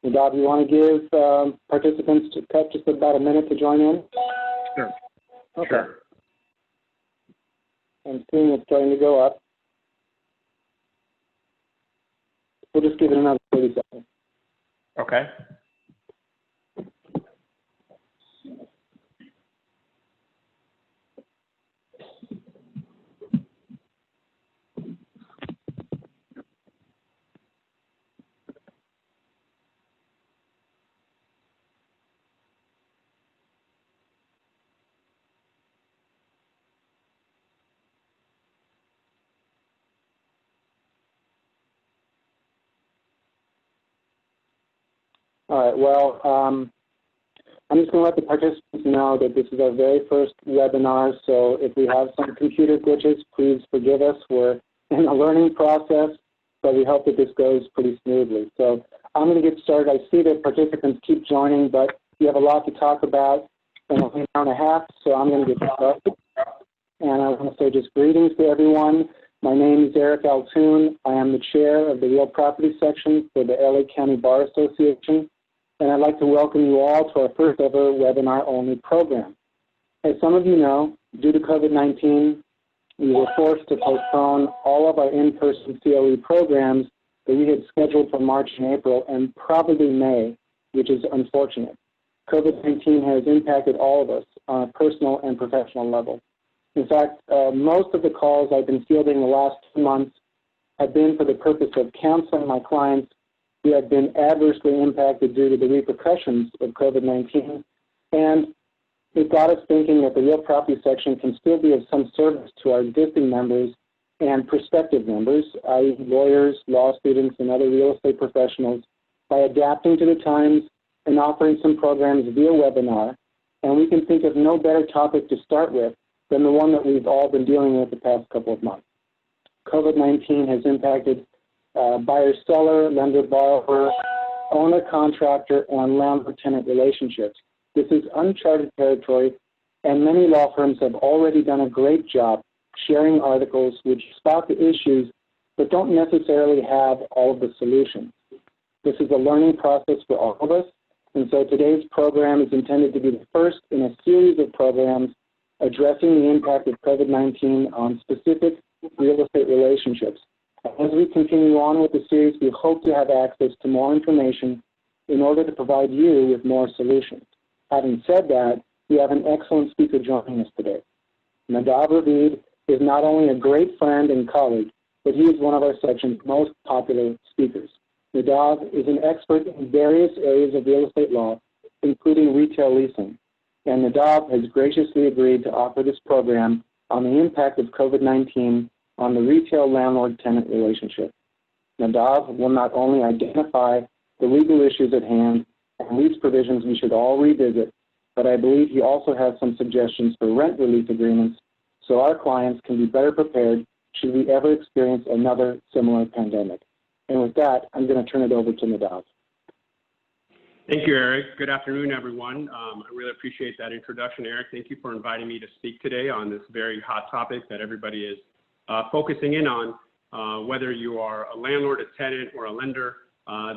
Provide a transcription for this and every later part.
Bob, you want to give participants just about a minute to join in? Sure. Okay. Sure. I'm seeing it's starting to go up. We'll just give it another 30 seconds. Okay. All right, well, I'm just going to let the participants know that this is our very first webinar, so if we have some computer glitches, please forgive us. We're in a learning process, but we hope that this goes pretty smoothly. So I'm going to get started. I see that participants keep joining, but you have a lot to talk about in an hour and a half, so I'm going to get started. And I want to say just greetings to everyone. My name is Eric Altoon. I am the chair of the Real Property section for the LA County Bar Association. And I'd like to welcome you all to our first ever webinar-only program. As some of you know, due to COVID-19, we were forced to postpone all of our in-person CLE programs that we had scheduled for March and April and probably May, which is unfortunate. COVID-19 has impacted all of us on a personal and professional level. In fact, most of the calls I've been fielding the last 2 months have been for the purpose of counseling my clients who have been adversely impacted due to the repercussions of COVID-19, and it got us thinking that the Real Property section can still be of some service to our existing members and prospective members, i.e. lawyers, law students, and other real estate professionals, by adapting to the times and offering some programs via webinar. And we can think of no better topic to start with than the one that we've all been dealing with the past couple of months. COVID-19 has impacted buyer-seller, lender-borrower, owner-contractor, and landlord-tenant relationships. This is uncharted territory, and many law firms have already done a great job sharing articles which spot the issues but don't necessarily have all of the solutions. This is a learning process for all of us, and so today's program is intended to be the first in a series of programs addressing the impact of COVID-19 on specific real estate relationships. As we continue on with the series, we hope to have access to more information in order to provide you with more solutions. Having said that, we have an excellent speaker joining us today. Nadav Ravid is not only a great friend and colleague, but he is one of our section's most popular speakers. Nadav is an expert in various areas of real estate law, including retail leasing. And Nadav has graciously agreed to offer this program on the impact of COVID-19 on the retail landlord-tenant relationship. Nadav will not only identify the legal issues at hand and lease provisions we should all revisit, but I believe he also has some suggestions for rent relief agreements so our clients can be better prepared should we ever experience another similar pandemic. And with that, I'm going to turn it over to Nadav. Thank you, Eric. Good afternoon, everyone. I really appreciate that introduction, Eric. Thank you for inviting me to speak today on this very hot topic that everybody is focusing in on, whether you are a landlord, a tenant, or a lender.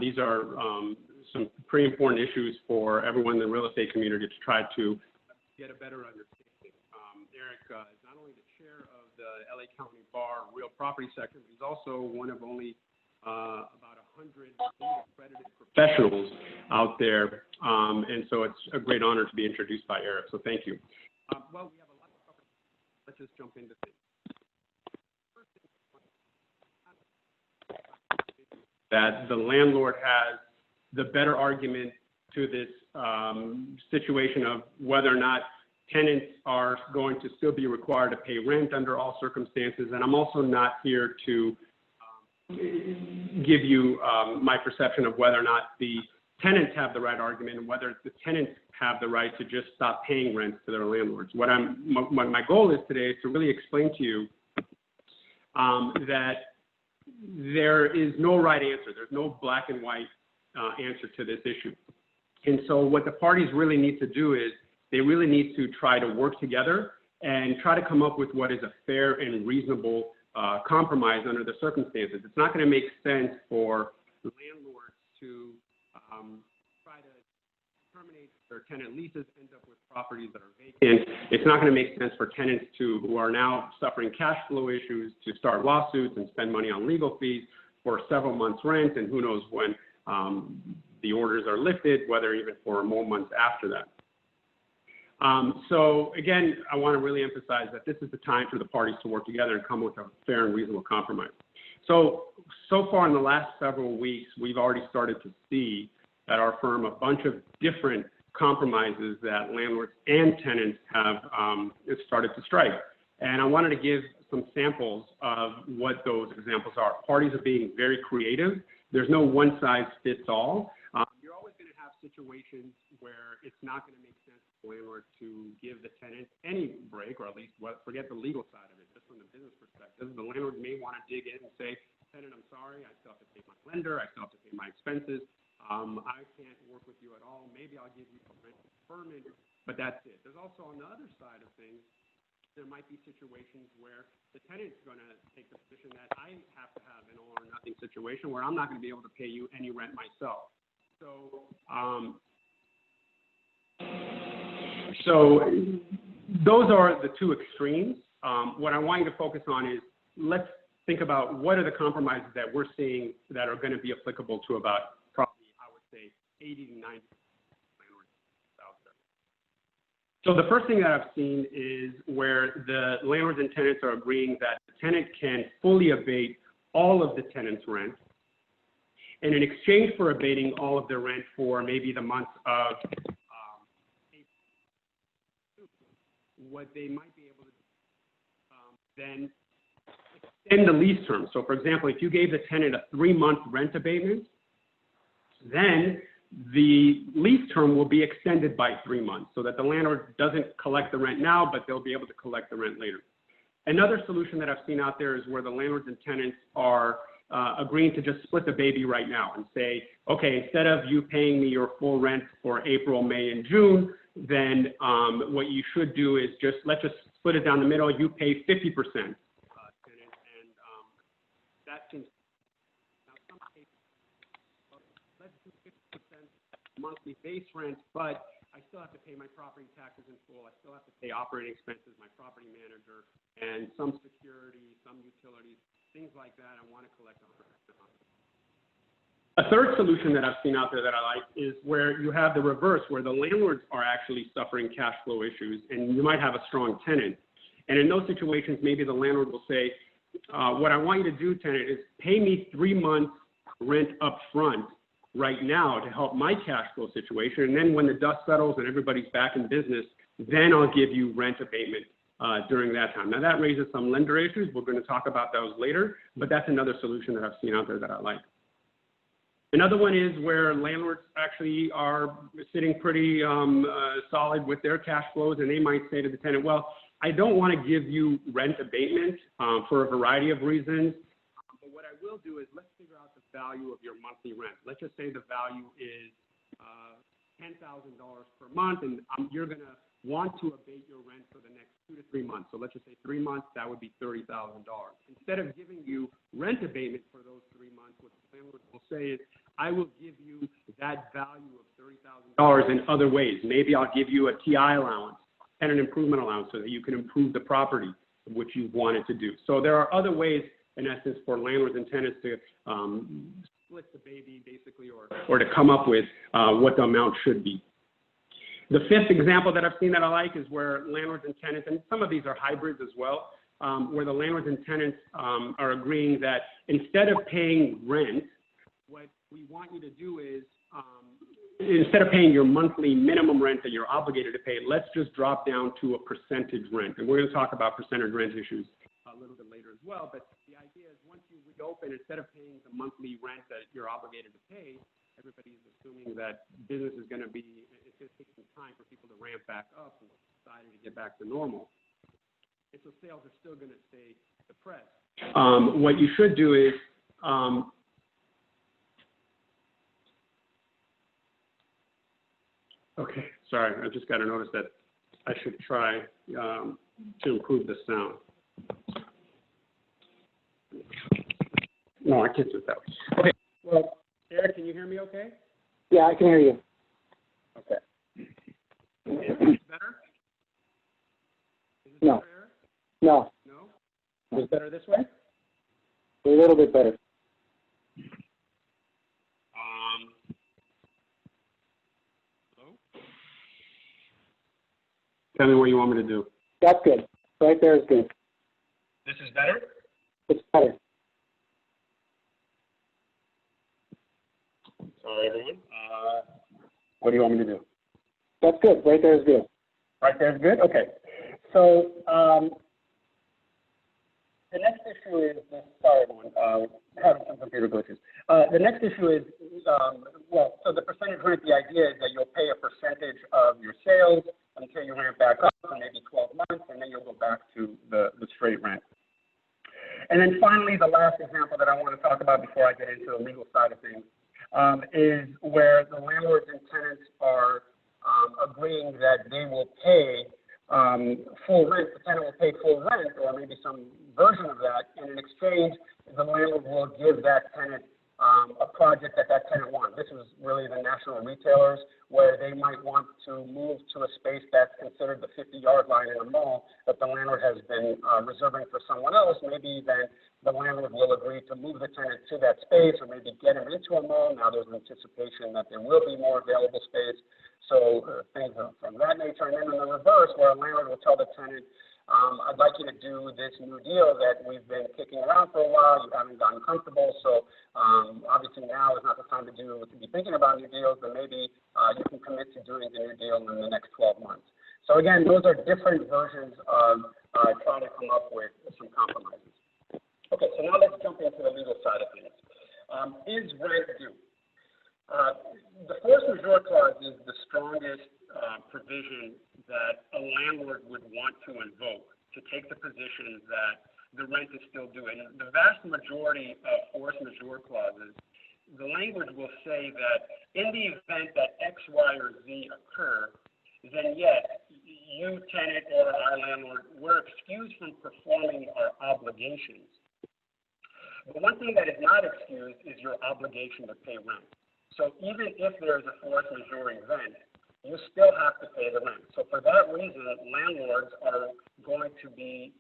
These are some pretty important issues for everyone in the real estate community to try to get a better understanding. Eric is not only the chair of the LA County Bar Real Property section, but he's also one of only about 100 accredited professionals out there, and so it's a great honor to be introduced by Eric, so thank you. Well, we have a lot to cover. Let's just jump into things. That the landlord has the better argument to this situation of whether or not tenants are going to still be required to pay rent under all circumstances. And I'm also not here to give you my perception of whether or not the tenants have the right argument and whether the tenants have the right to just stop paying rent to their landlords. What my goal is today is to really explain to you that there is no right answer. There's no black and white answer to this issue. And so what the parties really need to do is they really need to try to work together and try to come up with what is a fair and reasonable compromise under the circumstances. It's not going to make sense for landlords to try to terminate their tenant leases, end up with properties that are vacant. It's not going to make sense for tenants who are now suffering cash flow issues to start lawsuits and spend money on legal fees for several months' rent, and who knows when the orders are lifted, whether even for more months after that. So again, I want to really emphasize that this is the time for the parties to work together and come with a fair and reasonable compromise. So far in the last several weeks, we've already started to see at our firm a bunch of different compromises that landlords and tenants have started to strike. And I wanted to give some samples of what those examples are. Parties are being very creative. There's no one size fits all. You're always going to have situations where it's not going to make sense for the landlord to give the tenant any break, or at least forget the legal side of it, just from the business perspective. The landlord may want to dig in and say, tenant, I'm sorry, I still have to pay my lender, I still have to pay my expenses. I can't work with you at all. Maybe I'll give you a rent deferment, but that's it. There's also on the other side of things, there might be situations where the tenant's going to take the position that I have to have an all or nothing situation where I'm not going to be able to pay you any rent myself. So those are the two extremes. What I want you to focus on is, let's think about what are the compromises that we're seeing that are going to be applicable to about probably, I would say, 80 to 90 landlords out there. So the first thing that I've seen is where the landlords and tenants are agreeing that the tenant can fully abate all of the tenant's rent. And in exchange for abating all of their rent for maybe the month of April, what they might be able to do, then extend the lease term. So for example, if you gave the tenant a 3-month rent abatement, then the lease term will be extended by 3 months so that the landlord doesn't collect the rent now, but they'll be able to collect the rent later. Another solution that I've seen out there is where the landlords and tenants are agreeing to just split the baby right now and say, okay, instead of you paying me your full rent for April, May, and June, then what you should do is let's just split it down the middle. You pay 50%, tenant, and that seems. Now, some cases, let's do 50% monthly base rent, but I still have to pay my property taxes in full. I still have to pay operating expenses, my property manager, and some security, some utilities, things like that. I want to collect 100%. A third solution that I've seen out there that I like is where you have the reverse, where the landlords are actually suffering cash flow issues, and you might have a strong tenant. And in those situations, maybe the landlord will say, what I want you to do, tenant, is pay me 3 months rent up front right now to help my cash flow situation. And then when the dust settles and everybody's back in business, then I'll give you rent abatement during that time. Now that raises some lender issues. We're going to talk about those later, but that's another solution that I've seen out there that I like. Another one is where landlords actually are sitting pretty solid with their cash flows, and they might say to the tenant, well, I don't want to give you rent abatement for a variety of reasons, but what I will do is let's figure out the value of your monthly rent. Let's just say the value is $10,000 per month, and you're going to want to abate your rent for the next 2 to 3 months. So let's just say 3 months, that would be $30,000. Instead of giving you rent abatement for those 3 months, what the landlord will say is, I will give you that value of $30,000 in other ways. Maybe I'll give you a TI allowance and an improvement allowance so that you can improve the property, which you wanted to do. So there are other ways, in essence, for landlords and tenants to split the baby, basically, or to come up with what the amount should be. The fifth example that I've seen that I like is where landlords and tenants, and some of these are hybrids as well, where the landlords and tenants are agreeing that instead of paying rent, what we want you to do is, instead of paying your monthly minimum rent that you're obligated to pay, let's just drop down to a percentage rent. And we're going to talk about percentage rent issues a little bit later as well. But the idea is once you reopen, instead of paying the monthly rent that you're obligated to pay, everybody's assuming that business is going to be, it's going to take some time for people to ramp back up and deciding to get back to normal. And so sales are still going to stay depressed. What you should do is, okay, sorry, I just got to notice that I should try to improve the sound. No, I can't do it that way. Okay, well, Eric, can you hear me okay? Yeah, I can hear you. Okay. Is this better? Is this No. better, Eric? No, No? Is it better this way? a little bit better. Hello? Tell me what you want me to do. That's good. Right there is good. This is better? It's better. Sorry, everyone. What do you want me to do? That's good. Right there is good. Right there is good? Okay. So the next issue is this. Sorry, everyone. Having some computer glitches. The next issue is, so the percentage rent, the idea is that you'll pay a percentage of your sales until you ramp back up for maybe 12 months, and then you'll go back to the straight rent. And then finally, the last example that I want to talk about before I get into the legal side of things is where the landlords and tenants are agreeing that they will pay full rent. The tenant will pay full rent, or maybe some version of that, and in exchange, the landlord will give that tenant a project that tenant wants. This is really the national retailers, where they might want to move to a space that's considered the 50-yard line in a mall that the landlord has been reserving for someone else. Maybe then the landlord will agree to move the tenant to that space, or maybe get him into a mall. Now there's anticipation that there will be more available space. So things from that nature. And then in the reverse, where a landlord will tell the tenant, I'd like you to do this new deal that we've been kicking around for a while. You haven't gotten comfortable, so obviously now is not the time to be thinking about new deals, but maybe you can commit to doing the new deal in the next 12 months. So again, those are different versions of trying to come up with some compromises. Okay, so now let's jump into the legal side of things. Is rent due? The force majeure clause is the strongest provision that a landlord would want to invoke to take the position that the rent is still due. And the vast majority of force majeure clauses, the language will say that in the event that X, Y, or Z occur, then yes, you, tenant, or our landlord, we're excused from performing our obligations. But one thing that is not excused is your obligation to pay rent. So even if there is a force majeure event, you still have to pay the rent. So for that reason, landlords are going to be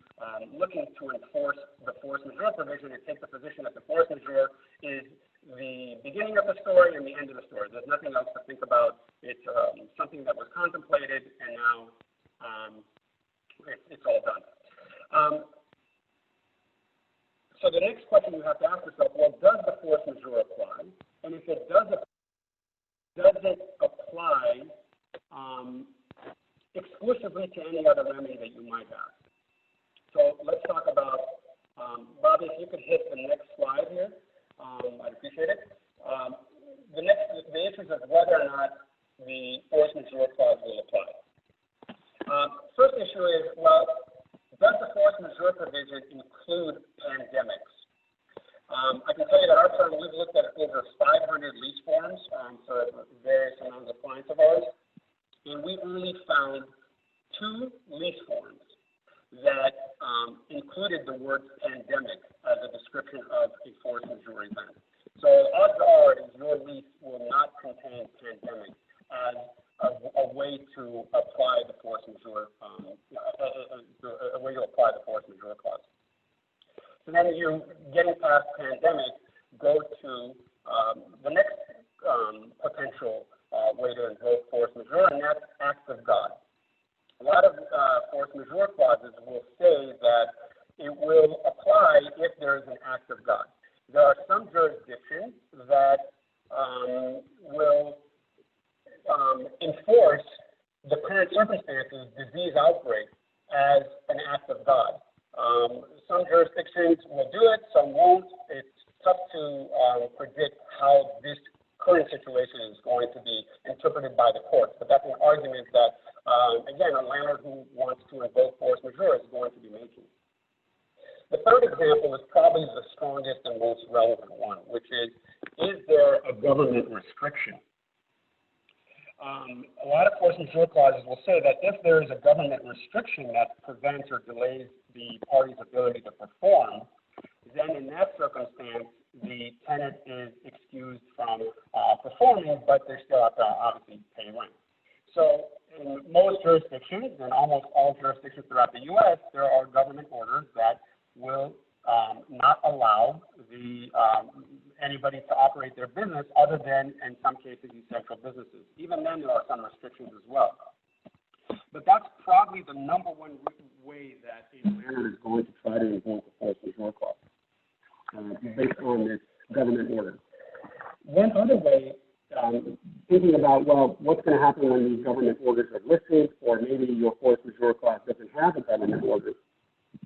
looking to enforce the force majeure provision and take the position that the force majeure is the beginning of the story and the end of the story. There's nothing else to think about. It's something that was contemplated, and now it's all done. So the next question you have to ask yourself, well, does the force majeure apply? And if it does it apply exclusively to any other remedy that you might have? So let's talk about, Bobby, if you could hit the next slide here, I'd appreciate it. The issues of whether or not the force majeure clause will apply. First issue is, well, does the force majeure provision include pandemics? I can tell you that our firm, we've looked at over 500 lease forms for various amounts of clients of ours, and we only found 2 lease forms that included the word pandemic as a description of a force majeure event. So odds are your lease will not contain pandemic as a way to apply the force majeure, a way to apply the force majeure clause. So then as you're getting past pandemic, go to the next potential way to invoke force majeure, and that's acts of God. A lot of force majeure clauses will say that it will apply if there is an act of God. There are some jurisdictions that will enforce the current circumstances, disease outbreak, as an act of God. Some jurisdictions will do it, some won't. It's tough to predict how this current situation is going to be interpreted by the courts, but that's an argument that, again, a landlord who wants to invoke force majeure is going to be making. The third example is probably the strongest and most relevant one, which is there a government restriction? A lot of force majeure clauses will say that if there is a government restriction that prevents or delays the party's ability to perform, then in that circumstance, the tenant is excused from performing, but they still have to obviously pay rent. So in most jurisdictions, and almost all jurisdictions throughout the U.S., there are government orders that will not allow anybody to operate their business other than, in some cases, essential businesses. Even then, there are some restrictions as well. But that's probably the number one way that a landlord is going to try to invoke a force majeure clause, based on this government order. One other way, thinking about, well, what's going to happen when these government orders are lifted, or maybe your force majeure clause doesn't have a government order.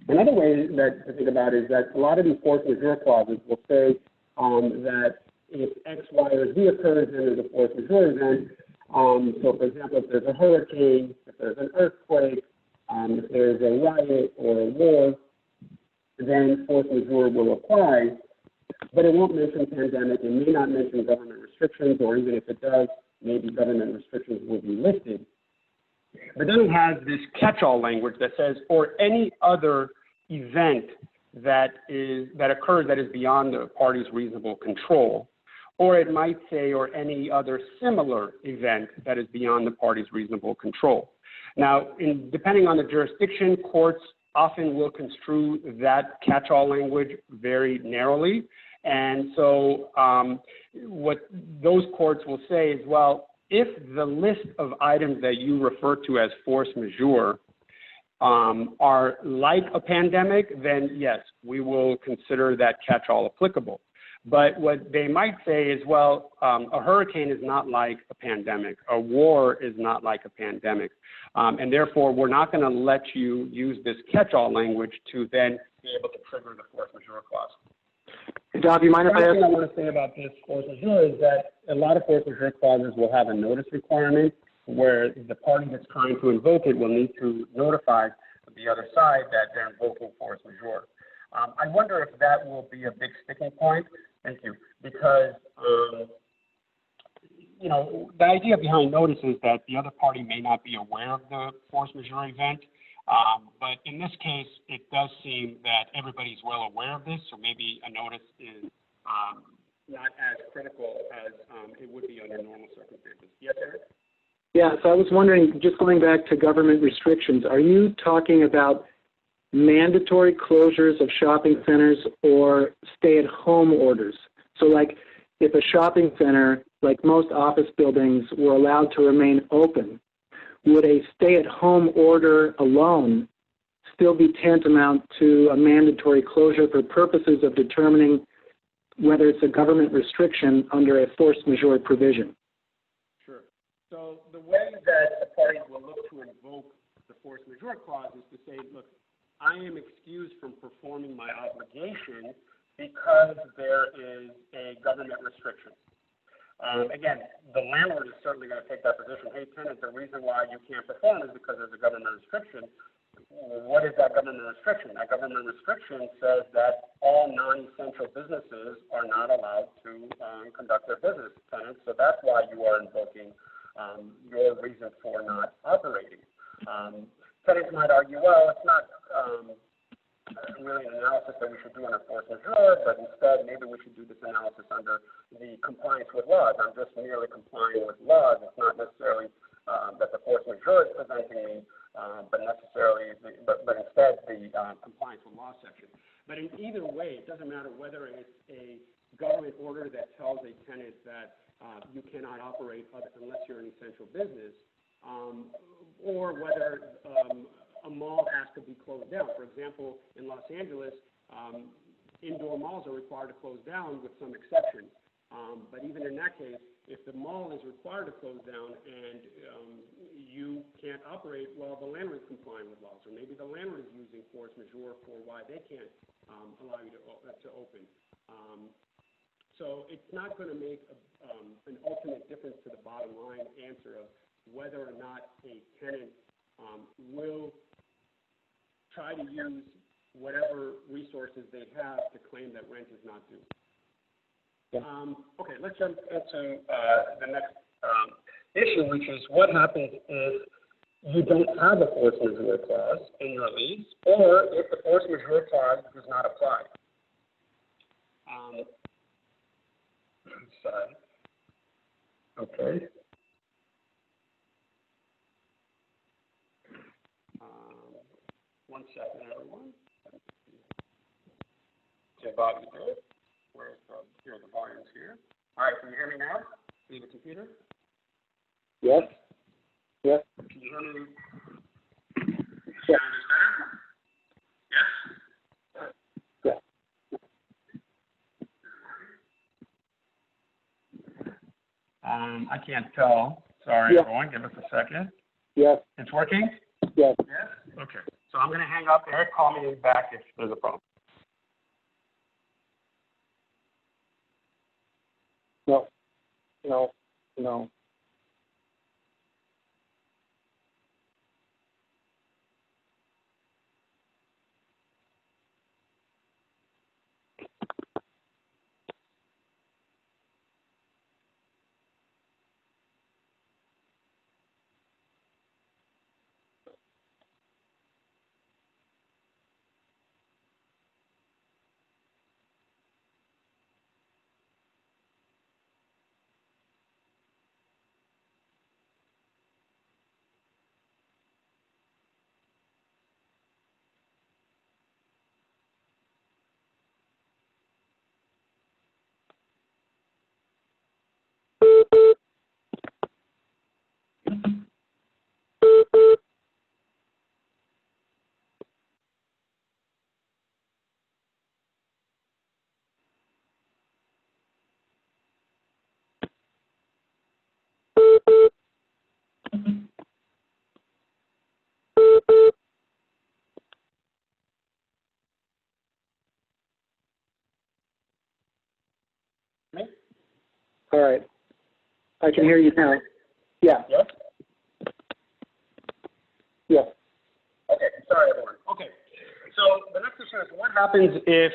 Another way to think about is that a lot of these force majeure clauses will say that if X, Y, or Z occurs, then there's a force majeure event. So, for example, if there's a hurricane, if there's an earthquake, if there's a riot or a war, then force majeure will apply. But it won't mention pandemic. It may not mention government restrictions, or even if it does, maybe government restrictions will be lifted. But then it has this catch-all language that says, or any other event that occurs that is beyond the party's reasonable control. Or it might say, or any other similar event that is beyond the party's reasonable control. Now, depending on the jurisdiction, courts often will construe that catch-all language very narrowly. And so what those courts will say is, well, if the list of items that you refer to as force majeure are like a pandemic, then yes, we will consider that catch-all applicable. But what they might say is, well, a hurricane is not like a pandemic. A war is not like a pandemic. And therefore, we're not going to let you use this catch-all language to then be able to trigger the force majeure clause. Doc, you mind if I ask? The thing I want to say about this force majeure is that a lot of force majeure clauses will have a notice requirement where the party that's trying to invoke it will need to notify the other side that they're invoking force majeure. I wonder if that will be a big sticking point. Thank you. Because, the idea behind notice is that the other party may not be aware of the force majeure event. But in this case, it does seem that everybody's well aware of this, so maybe a notice is not as critical as it would be under normal circumstances. Yes, Eric? Yeah, so I was wondering, just going back to government restrictions, are you talking about mandatory closures of shopping centers or stay-at-home orders? So like if a shopping center, like most office buildings, were allowed to remain open, would a stay-at-home order alone still be tantamount to a mandatory closure for purposes of determining whether it's a government restriction under a force majeure provision? Sure. So the way that the parties will look to invoke the force majeure clause is to say, look, I am excused from performing my obligation because there is a government restriction. Again, the landlord is certainly going to take that position. Hey, tenant, the reason why you can't perform is because there's a government restriction. What is that government restriction? That government restriction says that all non-essential businesses are not allowed to conduct their business, tenants. So that's why you are invoking your reason for not operating. Tenants might argue, well, it's not really an analysis that we should do under force majeure, but instead maybe we should do this analysis under the compliance with laws. I'm just merely complying with laws. It's not necessarily that the force majeure is preventing me, but instead the compliance with law section. But in either way, it doesn't matter whether it's a government order that tells a tenant that you cannot operate unless you're an essential business, or whether a mall has to be closed down. For example, in Los Angeles, indoor malls are required to close down with some exceptions. But even in that case, if the mall is required to close down and you can't operate, well, the landlord is complying with laws, or maybe the landlord is using force majeure for why they can't allow you to open. So it's not going to make an ultimate difference to the bottom line answer of whether or not a tenant will try to use whatever resources they have to claim that rent is not due. Okay, let's jump into the next issue, which is what happens if you don't have a force majeure clause in your lease, or if the force majeure clause does not apply. Sorry. Okay. One second, everyone. Okay, Bob, you good? Where's the, here are the volumes here. All right, can you hear me now? See the computer? Yes. Yes. Can you hear me? Yes. Sound is better? Yes? Yes. I can't tell. Sorry, Yeah. everyone. Give us a second. Yes. It's working? Yes. Yes? Okay. So I'm going to hang up. Eric, call me back if there's a problem. No. No. No. Me? All right. I can hear you now. Yeah. Yes? Yes. Okay. Sorry, everyone. Okay. So the next question is, what happens if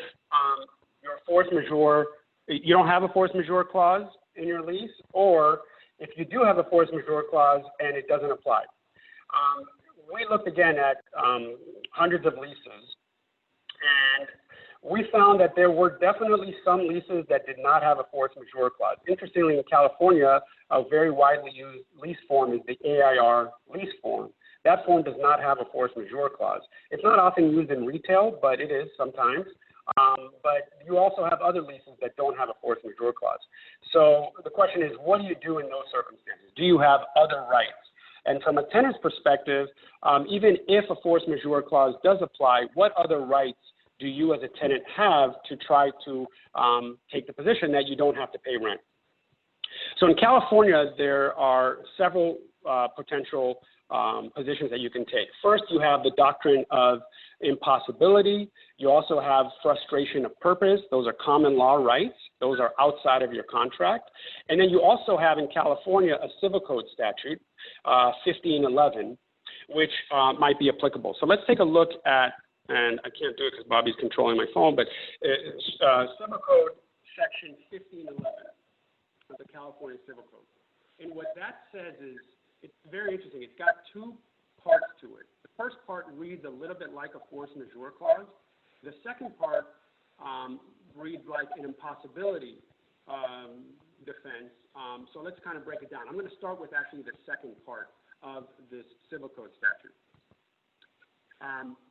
your force majeure, you don't have a force majeure clause in your lease, or if you do have a force majeure clause and it doesn't apply? We looked again at hundreds of leases, and we found that there were definitely some leases that did not have a force majeure clause. Interestingly, in California, a very widely used lease form is the AIR lease form. That form does not have a force majeure clause. It's not often used in retail, but it is sometimes. But you also have other leases that don't have a force majeure clause. So the question is, what do you do in those circumstances? Do you have other rights? And from a tenant's perspective, even if a force majeure clause does apply, what other rights do you as a tenant have to try to take the position that you don't have to pay rent? So in California, there are several potential positions that you can take. First, you have the doctrine of impossibility. You also have frustration of purpose. Those are common law rights. Those are outside of your contract. And then you also have in California a civil code statute, 1511, which might be applicable. So let's take a look at, and I can't do it because Bobby's controlling my phone, but civil code section 1511 of the California Civil Code. And what that says is, it's very interesting. It's got two parts to it. The first part reads a little bit like a force majeure clause. The second part reads like an impossibility defense. So let's kind of break it down. I'm going to start with actually the second part of this civil code statute.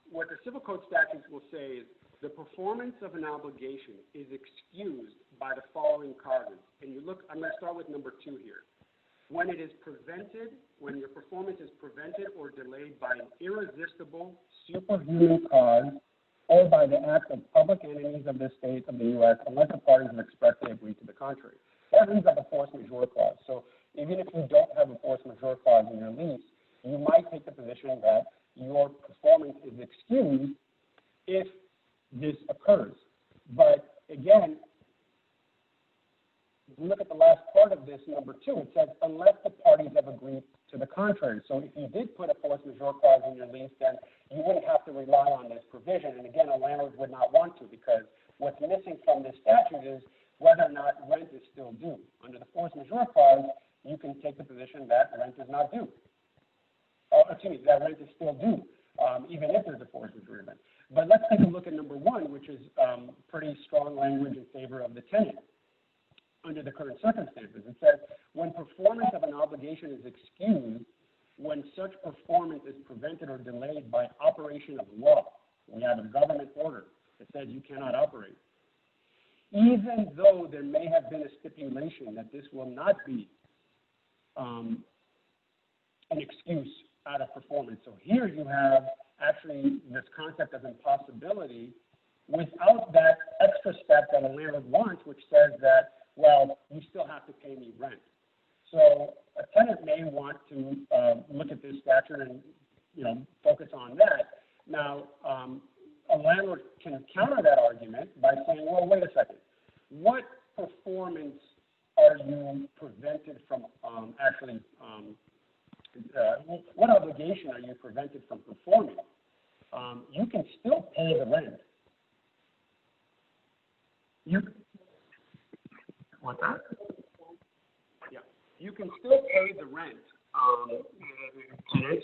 What the civil code statutes will say is the performance of an obligation is excused by the following causes. And you look, I'm going to start with number 2 here. When it is prevented, when your performance is prevented or delayed by an irresistible superhuman cause or by the act of public enemies of the state of the U.S. unless the parties have expressly agreed to the contrary. That reads like a force majeure clause. So even if you don't have a force majeure clause in your lease, you might take the position that your performance is excused if this occurs. But again, if you look at the last part of this, number 2, it says unless the parties have agreed to the contrary. So if you did put a force majeure clause in your lease, then you wouldn't have to rely on this provision. And again, a landlord would not want to, because what's missing from this statute is whether or not rent is still due. Under the force majeure clause, you can take the position that rent is not due. That rent is still due, even if there's a force majeure event. But let's take a look at number 1, which is pretty strong language in favor of the tenant. under the current circumstances. It says, when performance of an obligation is excused, when such performance is prevented or delayed by operation of law. We have a government order that says you cannot operate. Even though there may have been a stipulation that this will not be an excuse out of performance. So here you have actually this concept of impossibility without that extra step that a landlord wants, which says that, well, you still have to pay me rent. So a tenant may want to look at this statute and, focus on that. Now, a landlord can counter that argument by saying, well, wait a second. What performance are you prevented from what obligation are you prevented from performing? You can still pay the rent. What's that? Yeah, you can still pay the rent.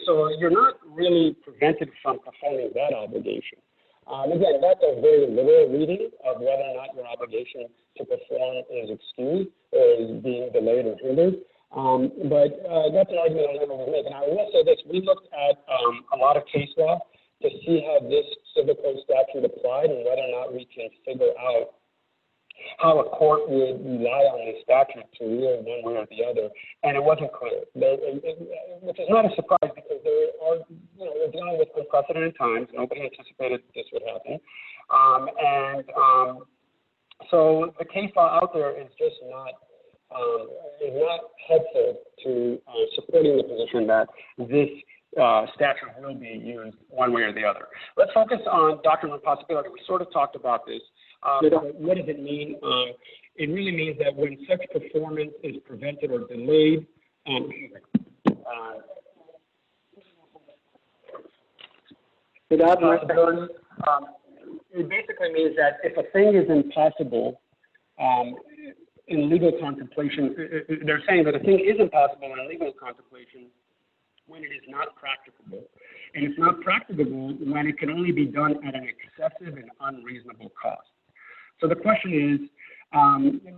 So you're not really prevented from performing that obligation. Again, that's a very literal reading of whether or not your obligation to perform is excused or is being delayed or hindered. But that's an argument I'm never going to make. And I will say this, we looked at a lot of case law to see how this civil code statute applied and whether or not we can figure out how a court would rely on this statute to rule one way or the other, and it wasn't clear. Which is not a surprise because there are, we're dealing with unprecedented times. Nobody anticipated this would happen, so the case law out there is just not helpful to supporting the position that this statute will be used one way or the other. Let's focus on doctrine of impossibility. We sort of talked about this. What does it mean? It really means that when such performance is prevented or delayed, it basically means that if a thing is impossible in legal contemplation, they're saying that a thing is impossible in legal contemplation when it is not practicable. And it's not practicable when it can only be done at an excessive and unreasonable cost. So the question is,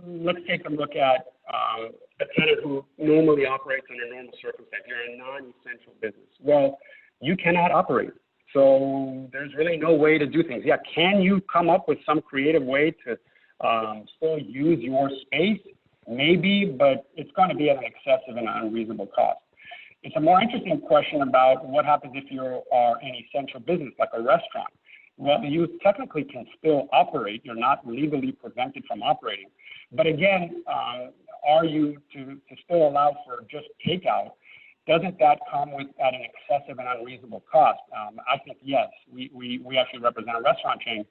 let's take a look at a tenant who normally operates under normal circumstances. You're a non-essential business. Well, you cannot operate. So there's really no way to do things. Yeah, can you come up with some creative way to still use your space? Maybe, but it's going to be at an excessive and unreasonable cost. It's a more interesting question about what happens if you are an essential business, like a restaurant. Well, you technically can still operate. You're not legally prevented from operating. But again, are you to still allow for just takeout? Doesn't that come at an excessive and unreasonable cost? I think yes. We actually represent a restaurant chain,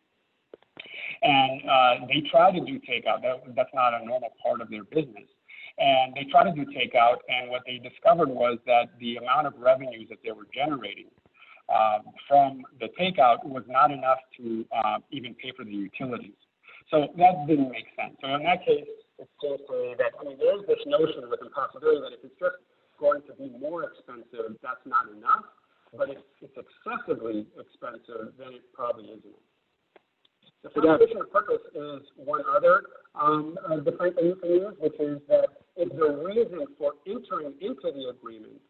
and they try to do takeout. That's not a normal part of their business. And they try to do takeout, and what they discovered was that the amount of revenues that they were generating from the takeout was not enough to even pay for the utilities. So that didn't make sense. So in that case, it seems to me that, there's this notion with impossibility that if it's just going to be more expensive, that's not enough. But if it's excessively expensive, then it probably isn't. The foundation of purpose is one other different thing you can use, which is that if the reason for entering into the agreement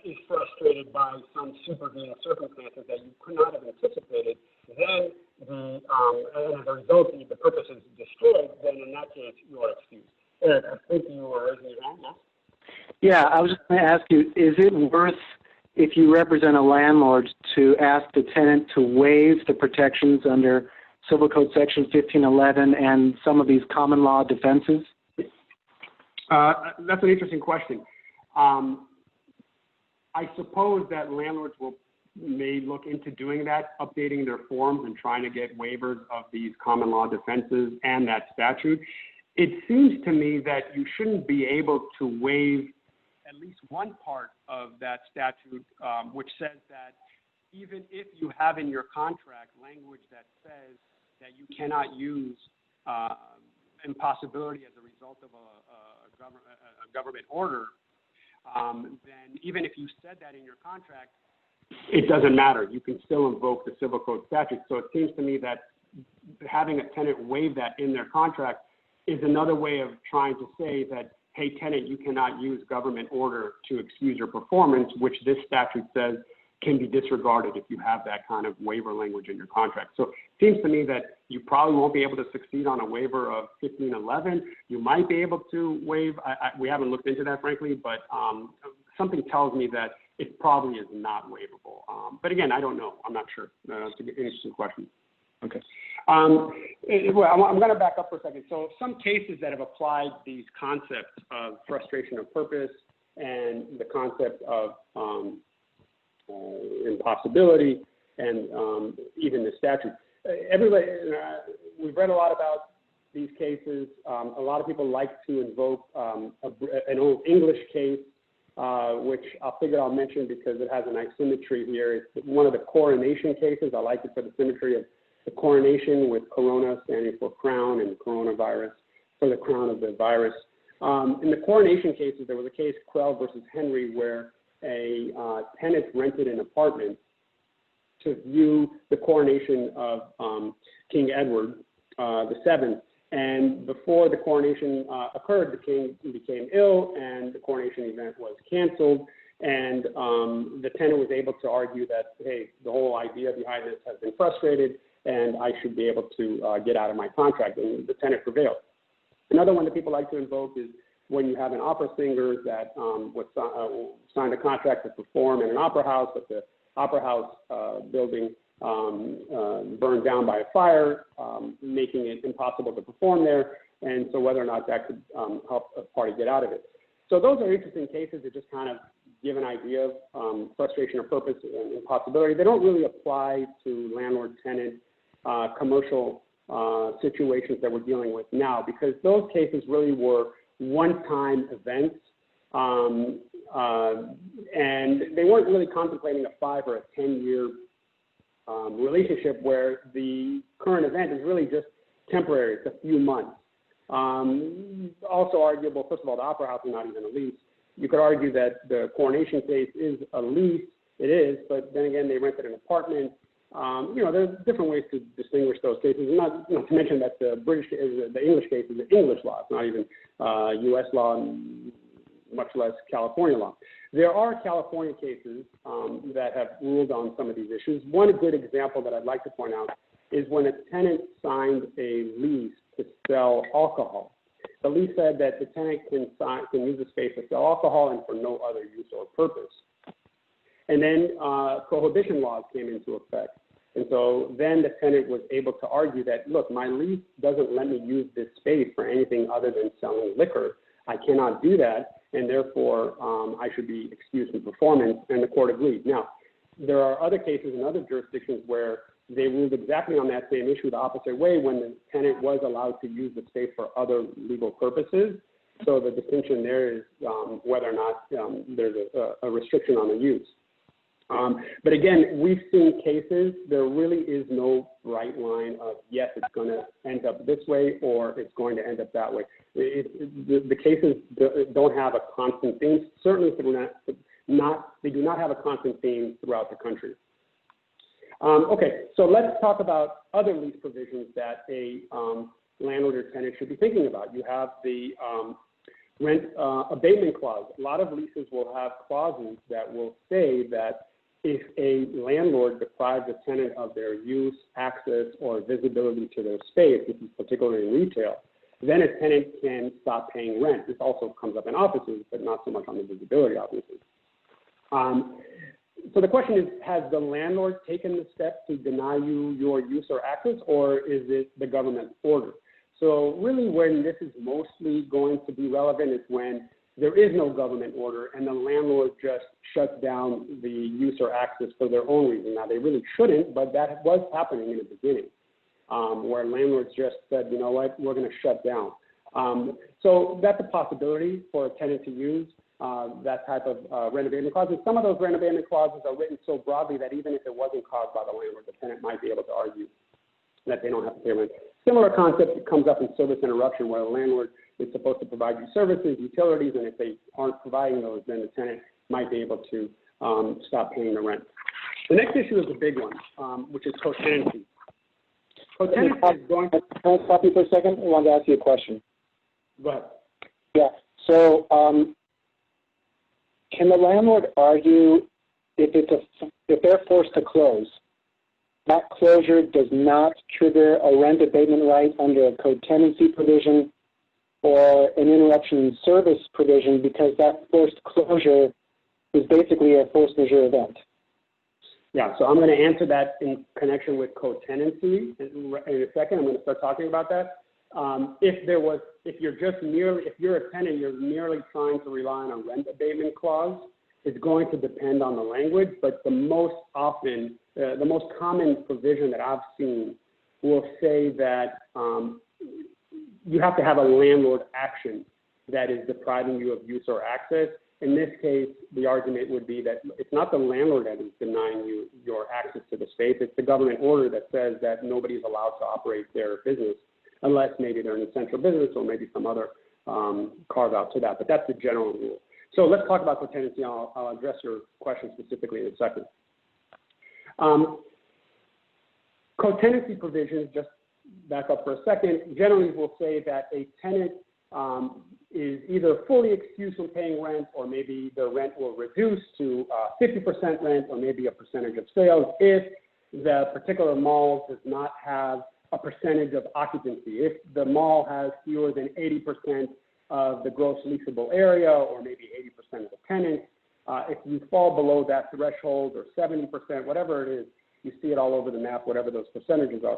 is frustrated by some supervening circumstances that you could not have anticipated, then and as a result the purpose is destroyed, then in that case you are excused. Eric, I think you were raising your hand, yes? Yeah, I was just going to ask you, is it worth, if you represent a landlord, to ask the tenant to waive the protections under Civil Code Section 1511 and some of these common law defenses? That's an interesting question. I suppose that landlords may look into doing that, updating their forms and trying to get waivers of these common law defenses and that statute. It seems to me that you shouldn't be able to waive at least one part of that statute, which says that even if you have in your contract language that says that you cannot use impossibility as a result of a government order, then even if you said that in your contract, it doesn't matter. You can still invoke the Civil Code statute. So it seems to me that having a tenant waive that in their contract is another way of trying to say that, hey, tenant, you cannot use government order to excuse your performance, which this statute says can be disregarded if you have that kind of waiver language in your contract. So it seems to me that you probably won't be able to succeed on a waiver of 1511. You might be able to waive. We haven't looked into that, frankly, but something tells me that it probably is not waivable. But again, I don't know. I'm not sure. It's an interesting question. Okay. Well, I'm going to back up for a second. So some cases that have applied these concepts of frustration of purpose and the concept of impossibility and even the statute. Everybody, we've read a lot about these cases. A lot of people like to invoke an old English case, which I'll mention because it has a nice symmetry here. It's one of the coronation cases. I like it for the symmetry of the coronation with corona standing for crown and coronavirus for the crown of the virus. In the coronation cases, there was a case, Quell versus Henry, where a tenant rented an apartment to view the coronation of King Edward VII. And before the coronation occurred, the king became ill and the coronation event was canceled. And the tenant was able to argue that, hey, the whole idea behind this has been frustrated and I should be able to get out of my contract. And the tenant prevailed. Another one that people like to invoke is when you have an opera singer that signed a contract to perform in an opera house, but the opera house building burned down by a fire, making it impossible to perform there, and so whether or not that could help a party get out of it. So those are interesting cases that just kind of give an idea of frustration of purpose and impossibility. They don't really apply to landlord-tenant commercial situations that we're dealing with now, because those cases really were one-time events, and they weren't really contemplating a 5 or a 10-year relationship where the current event is really just temporary. It's a few months. Also arguable, first of all, the opera house is not even a lease. You could argue that the coronation case is a lease. It is, but then again, they rented an apartment. There's different ways to distinguish those cases. Not to mention that the English case is the English law. It's not even U.S. law, and much less California law. There are California cases that have ruled on some of these issues. One good example that I'd like to point out is when a tenant signed a lease to sell alcohol. The lease said that the tenant can use the space to sell alcohol and for no other use or purpose. And then prohibition laws came into effect. And so then the tenant was able to argue that, look, my lease doesn't let me use this space for anything other than selling liquor. I cannot do that, and therefore I should be excused from performance, and the court agreed. Now, there are other cases in other jurisdictions where they ruled exactly on that same issue the opposite way when the tenant was allowed to use the space for other legal purposes. So the distinction there is whether or not there's a restriction on the use. But again, we've seen cases, there really is no bright line of, yes, it's going to end up this way or it's going to end up that way. The cases don't have a constant theme. Certainly they do not have a constant theme throughout the country. Okay, so let's talk about other lease provisions that a landlord or tenant should be thinking about. You have the rent abatement clause. A lot of leases will have clauses that will say that if a landlord deprives a tenant of their use, access, or visibility to their space, this is particularly in retail, then a tenant can stop paying rent. This also comes up in offices, but not so much on the visibility, obviously. So the question is, has the landlord taken the step to deny you your use or access, or is it the government order? So really when this is mostly going to be relevant is when there is no government order and the landlord just shuts down the use or access for their own reason. Now, they really shouldn't, but that was happening in the beginning, where landlords just said, you know what, we're going to shut down. So that's a possibility for a tenant to use that type of rent abatement clause. And some of those rent abatement clauses are written so broadly that even if it wasn't caused by the landlord, the tenant might be able to argue that they don't have to pay rent. Similar concept comes up in service interruption, where the landlord is supposed to provide you services, utilities, and if they aren't providing those, then the tenant might be able to stop paying the rent. The next issue is a big one, which is co-tenancy. Co-tenancy is going to... Can I stop you for a second? I wanted to ask you a question. Go ahead. Yeah. So can the landlord argue if they're forced to close, that closure does not trigger a rent abatement right under a co-tenancy provision or an interruption in service provision, because that forced closure is basically a force majeure event? Yeah, so I'm going to answer that in connection with co-tenancy in a second. I'm going to start talking about that. If you're a tenant, you're merely trying to rely on a rent abatement clause, it's going to depend on the language, but the most common provision that I've seen will say that you have to have a landlord action that is depriving you of use or access. In this case, the argument would be that it's not the landlord that is denying you your access to the space, it's the government order that says that nobody is allowed to operate their business unless maybe they're an essential business or maybe some other carve out to that, but that's the general rule. So let's talk about co-tenancy. I'll address your question specifically in a second. Co-tenancy provisions, just back up for a second, generally will say that a tenant is either fully excused from paying rent, or maybe the rent will reduce to 50% rent or maybe a percentage of sales if the particular mall does not have a percentage of occupancy. If the mall has fewer than 80% of the gross leasable area, or maybe 80% of the tenants. If you fall below that threshold, or 70%, whatever it is, you see it all over the map, whatever those percentages are,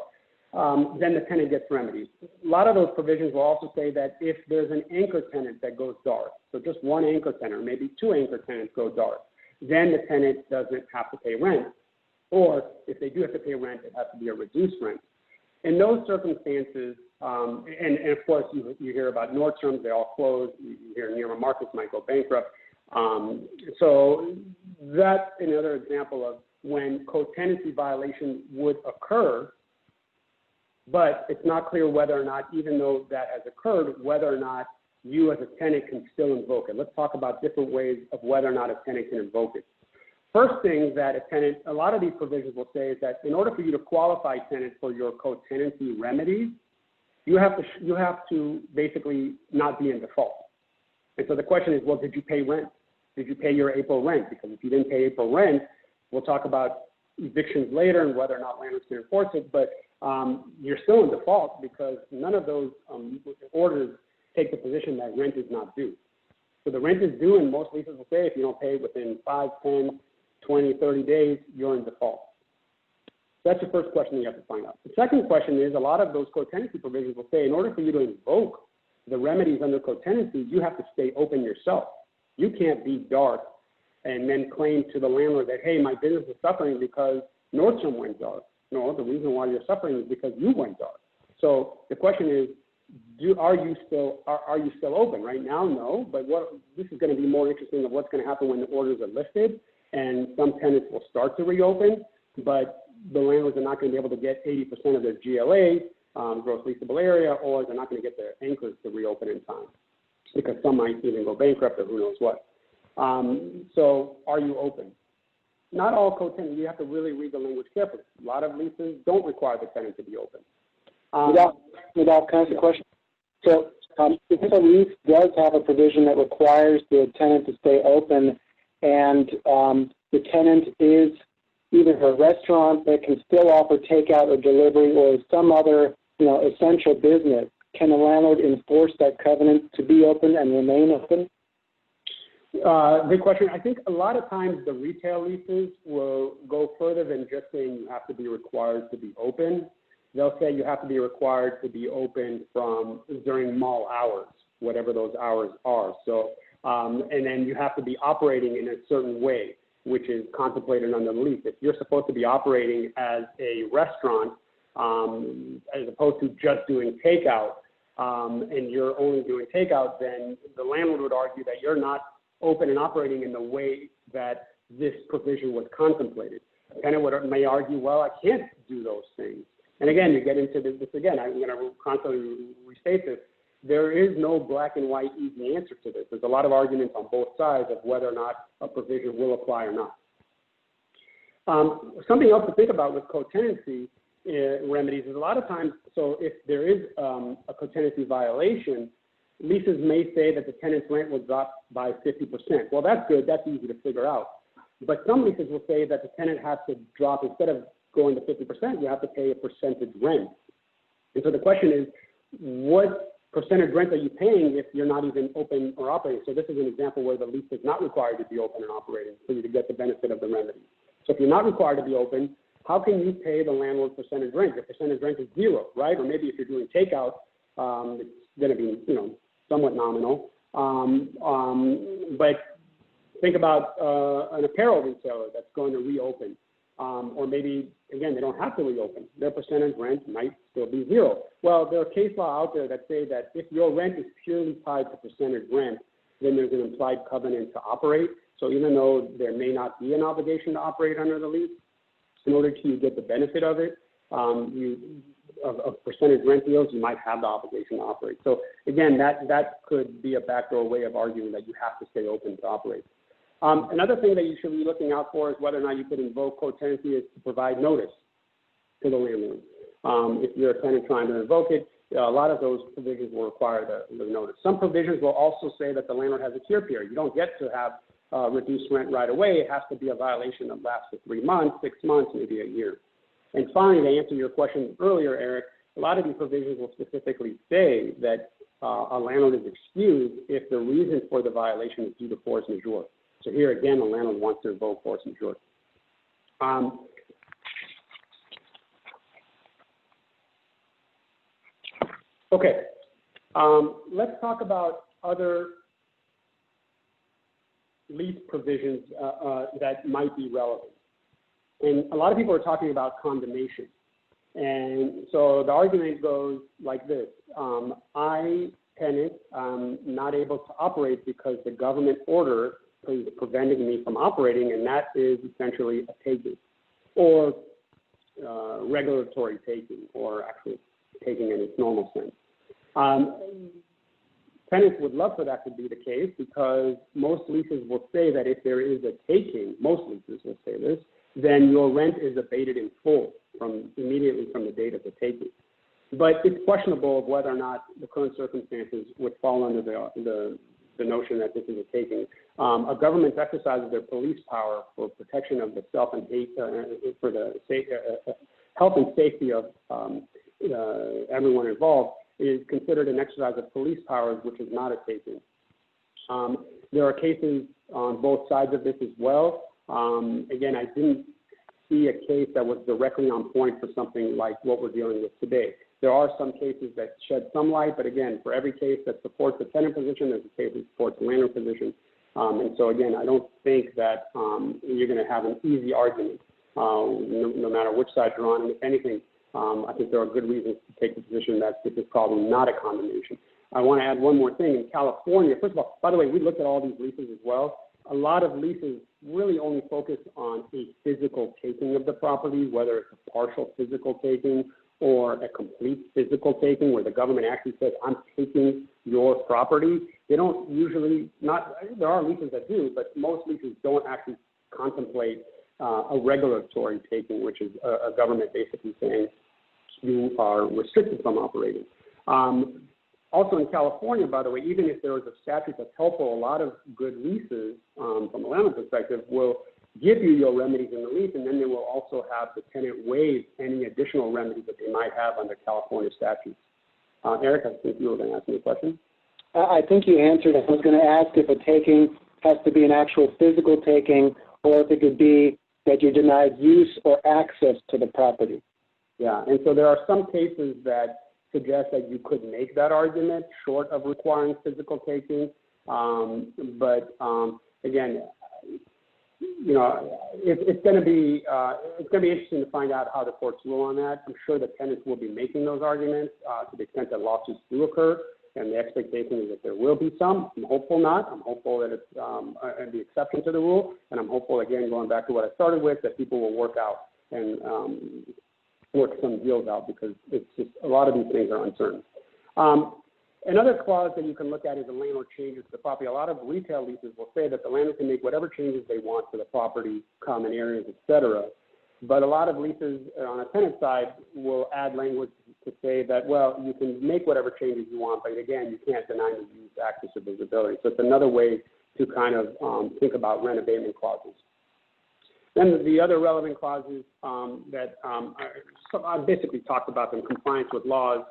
then the tenant gets remedies. A lot of those provisions will also say that if there's an anchor tenant that goes dark, so just one anchor tenant, or maybe two anchor tenants go dark, then the tenant doesn't have to pay rent. Or if they do have to pay rent, it has to be a reduced rent. In those circumstances, and of course, you hear about Nordstrom's, they all closed. You hear Neiman Marcus might go bankrupt. So that's another example of when co-tenancy violation would occur, but it's not clear whether or not, even though that has occurred, whether or not you as a tenant can still invoke it. Let's talk about different ways of whether or not a tenant can invoke it. First thing that a lot of these provisions will say is that in order for you to qualify tenant for your co-tenancy remedies, you have to basically not be in default. And so the question is, well, did you pay rent? Did you pay your April rent? Because if you didn't pay April rent, we'll talk about evictions later and whether or not landlords can enforce it, but you're still in default because none of those orders take the position that rent is not due. So the rent is due, and most leases will say if you don't pay within 5, 10, 20, 30 days, you're in default. That's the first question you have to find out. The second question is, a lot of those co-tenancy provisions will say in order for you to invoke the remedies under co-tenancy, you have to stay open yourself. You can't be dark and then claim to the landlord that, hey, my business is suffering because Nordstrom went dark. No, the reason why you're suffering is because you went dark. So the question is, are you still open? Right now, no, but this is going to be more interesting of what's going to happen when the orders are lifted, and some tenants will start to reopen, but the landlords are not going to be able to get 80% of their GLA, gross leasable area, or they're not going to get their anchors to reopen in time because some might even go bankrupt or who knows what. So are you open? Not all co-tenants. You have to really read the language carefully. A lot of leases don't require the tenant to be open. Without kind of the question. So if a lease does have a provision that requires the tenant to stay open, and the tenant is either a restaurant that can still offer takeout or delivery, or some other essential business, can the landlord enforce that covenant to be open and remain open? Good question. I think a lot of times the retail leases will go further than just saying you have to be required to be open. They'll say you have to be required to be open during mall hours, whatever those hours are. So, and then you have to be operating in a certain way, which is contemplated under the lease. If you're supposed to be operating as a restaurant, as opposed to just doing takeout, and you're only doing takeout, then the landlord would argue that you're not open and operating in the way that this provision was contemplated. The tenant may argue, well, I can't do those things. And again, you get into this again, I'm going to constantly restate this. There is no black and white easy answer to this. There's a lot of arguments on both sides of whether or not a provision will apply or not. Something else to think about with co-tenancy remedies is a lot of times, so if there is a co-tenancy violation, leases may say that the tenant's rent will drop by 50%. Well, that's good. That's easy to figure out. But some leases will say that the tenant has to drop, instead of going to 50%, you have to pay a percentage rent. And so the question is, what percentage rent are you paying if you're not even open or operating? So this is an example where the lease is not required to be open and operating for you to get the benefit of the remedy. So if you're not required to be open, how can you pay the landlord percentage rent? Your percentage rent is zero, right? Or maybe if you're doing takeout, it's going to be, somewhat nominal. But think about an apparel retailer that's going to reopen. Or maybe, again, they don't have to reopen. Their percentage rent might still be zero. Well, there are case law out there that say that if your rent is purely tied to percentage rent, then there's an implied covenant to operate. So even though there may not be an obligation to operate under the lease, in order to get the benefit of it, of percentage rent deals, you might have the obligation to operate. So again, that could be a backdoor way of arguing that you have to stay open to operate. Another thing that you should be looking out for is whether or not you could invoke co-tenancy is to provide notice to the landlord. If you're a tenant trying to invoke it, a lot of those provisions will require the notice. Some provisions will also say that the landlord has a cure period. You don't get to have reduced rent right away. It has to be a violation that lasts for 3 months, 6 months, maybe a year. And finally, to answer your question earlier, Eric, a lot of these provisions will specifically say that a landlord is excused if the reason for the violation is due to force majeure. So here again, the landlord wants to invoke force majeure. Okay, let's talk about other lease provisions that might be relevant. And a lot of people are talking about condemnation. And so the argument goes like this. I, tenant, not able to operate because the government order is preventing me from operating, and that is essentially a taking, or regulatory taking, or actually taking in its normal sense. Tenants would love for that to be the case because most leases will say that if there is a taking, most leases will say this, then your rent is abated in full immediately from the date of the taking. But it's questionable of whether or not the current circumstances would fall under the notion that this is a taking. A government exercises their police power for protection of the self and for the health and safety of everyone involved is considered an exercise of police powers, which is not a taking. There are cases on both sides of this as well. Again, I didn't see a case that was directly on point for something like what we're dealing with today. There are some cases that shed some light, but again, for every case that supports the tenant position, there's a case that supports the landlord position. And so again, I don't think that you're going to have an easy argument, no matter which side you're on. And if anything, I think there are good reasons to take the position that this is probably not a condemnation. I want to add one more thing. In California, first of all, by the way, we looked at all these leases as well. A lot of leases really only focus on a physical taking of the property, whether it's a partial physical taking or a complete physical taking where the government actually says, I'm taking your property. They don't usually, there are leases that do, but most leases don't actually contemplate a regulatory taking, which is a government basically saying you are restricted from operating. Also in California, by the way, even if there is a statute that's helpful, a lot of good leases, from a landlord perspective, will give you your remedies in the lease, and then they will also have the tenant waive any additional remedies that they might have under California statutes. Eric, I think you were going to ask me a question. I think you answered. I was going to ask if a taking has to be an actual physical taking, or if it could be that you're denied use or access to the property. Yeah, and so there are some cases that suggest that you could make that argument short of requiring physical taking. But again, it's going to be interesting to find out how the courts rule on that. I'm sure the tenants will be making those arguments to the extent that lawsuits do occur, and the expectation is that there will be some. I'm hopeful not. I'm hopeful that it's the exception to the rule, and I'm hopeful, again, going back to what I started with, that people will work out and work some deals out, because it's just a lot of these things are uncertain. Another clause that you can look at is the landlord changes to the property. A lot of retail leases will say that the landlord can make whatever changes they want to the property, common areas, et cetera. But a lot of leases on a tenant side will add language to say that, well, you can make whatever changes you want, but again, you can't deny the use, access, or visibility. So it's another way to kind of think about rent abatement clauses. Then the other relevant clauses that I basically talked about them, compliance with laws.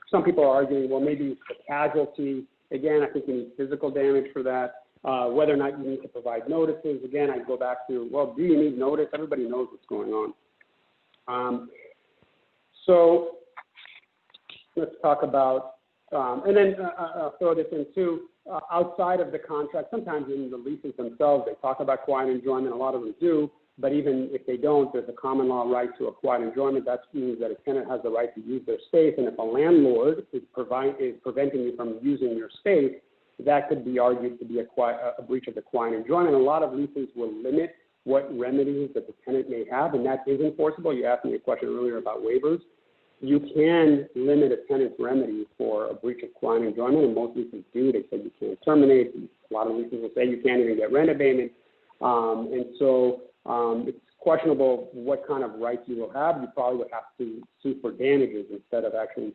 Some people are arguing, well, maybe it's a casualty. Again, I think you need physical damage for that. Whether or not you need to provide notices. Again, I go back to, well, do you need notice? Everybody knows what's going on. So let's talk about, and then I'll throw this in too, outside of the contract, sometimes in the leases themselves, they talk about quiet enjoyment. A lot of them do, but even if they don't, there's a common law right to a quiet enjoyment. That means that a tenant has the right to use their space, and if a landlord is preventing you from using your space, that could be argued to be a breach of the quiet enjoyment. A lot of leases will limit what remedies that the tenant may have, and that is enforceable. You asked me a question earlier about waivers. You can limit a tenant's remedy for a breach of quiet enjoyment, and most leases do. They say you can't terminate. A lot of leases will say you can't even get rent abatement. And so it's questionable what kind of rights you will have. You probably would have to sue for damages instead of actually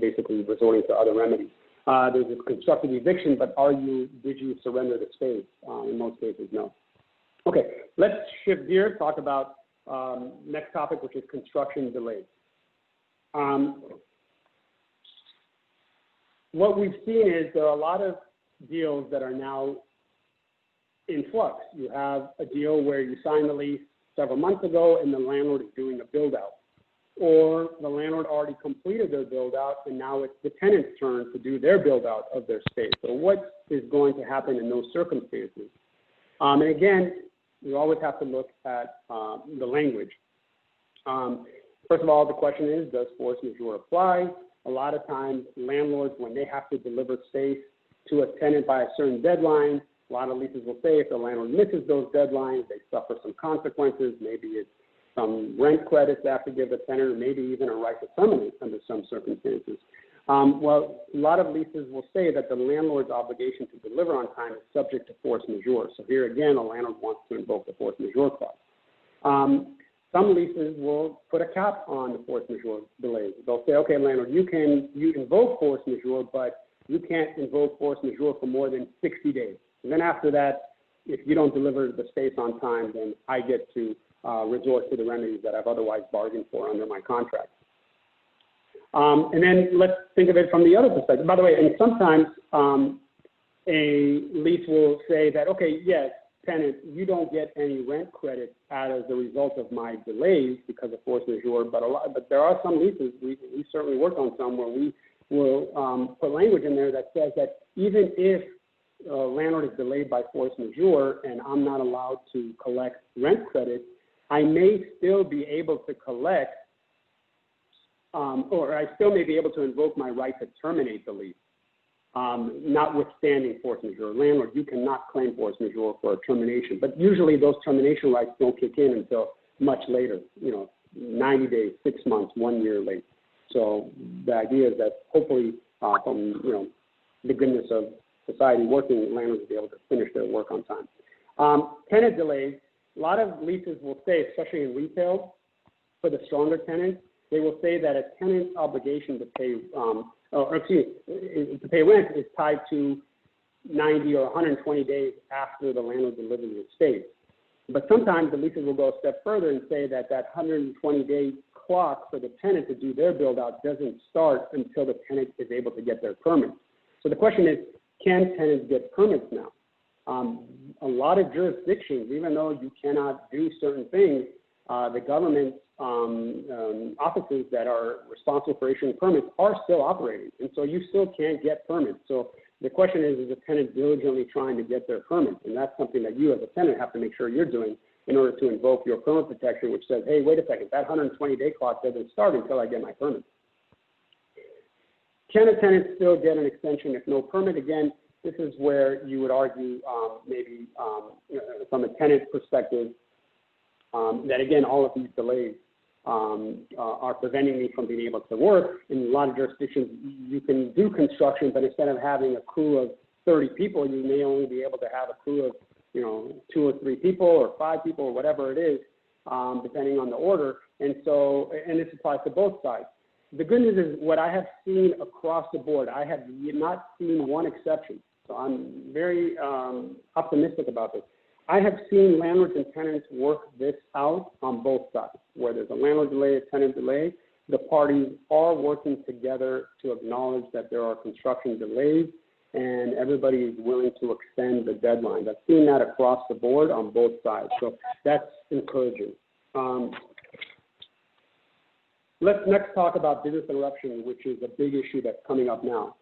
basically resorting to other remedies. There's a constructive eviction, but did you surrender the space? In most cases, no. Okay, let's shift gears, talk about next topic, which is construction delays. What we've seen is there are a lot of deals that are now in flux. You have a deal where you signed the lease several months ago and the landlord is doing a build-out. Or the landlord already completed their build-out and now it's the tenant's turn to do their build-out of their space. So what is going to happen in those circumstances? And again, you always have to look at the language. First of all, the question is, does force majeure apply? A lot of times, landlords, when they have to deliver space to a tenant by a certain deadline, a lot of leases will say if the landlord misses those deadlines, they suffer some consequences. Maybe it's some rent credits they have to give the tenant, or maybe even a right to terminate under some circumstances. Well, a lot of leases will say that the landlord's obligation to deliver on time is subject to force majeure. So here again, a landlord wants to invoke the force majeure clause. Some leases will put a cap on the force majeure delays. They'll say, okay, landlord, you invoke force majeure, but you can't invoke force majeure for more than 60 days. And then after that, if you don't deliver the space on time, then I get to resort to the remedies that I've otherwise bargained for under my contract. And then let's think of it from the other perspective. By the way, and sometimes a lease will say that, okay, yes, tenant, you don't get any rent credit as a result of my delays because of force majeure, but there are some leases, we certainly work on some where we will put language in there that says that even if a landlord is delayed by force majeure and I'm not allowed to collect rent credit, I may still be able to collect, or I still may be able to invoke my right to terminate the lease, notwithstanding force majeure. Landlord, you cannot claim force majeure for a termination, but usually those termination rights don't kick in until much later, 90 days, 6 months, 1 year late. So the idea is that hopefully from, the goodness of society working, landlords will be able to finish their work on time. Tenant delays. A lot of leases will say, especially in retail, for the stronger tenants, they will say that a tenant's obligation to pay, to pay rent is tied to 90 or 120 days after the landlord delivers the space. But sometimes the leases will go a step further and say that that 120-day clock for the tenant to do their build-out doesn't start until the tenant is able to get their permits. So the question is, can tenants get permits now? A lot of jurisdictions, even though you cannot do certain things, the government offices that are responsible for issuing permits are still operating, and so you still can't get permits. So the question is the tenant diligently trying to get their permits? And that's something that you as a tenant have to make sure you're doing in order to invoke your permit protection, which says, hey, wait a second, that 120-day clock doesn't start until I get my permit. Can a tenant still get an extension if no permit? Again, this is where you would argue maybe from a tenant perspective that, again, all of these delays are preventing me from being able to work. In a lot of jurisdictions, you can do construction, but instead of having a crew of 30 people, you may only be able to have a crew of 2 or 3 people or 5 people or whatever it is, depending on the order. And this applies to both sides. The good news is what I have seen across the board, I have not seen one exception. So I'm very optimistic about this. I have seen landlords and tenants work this out on both sides. Where there's a landlord delay, a tenant delay, the parties are working together to acknowledge that there are construction delays, and everybody is willing to extend the deadline. I've seen that across the board on both sides, so that's encouraging. Let's next talk about business interruption, which is a big issue that's coming up now.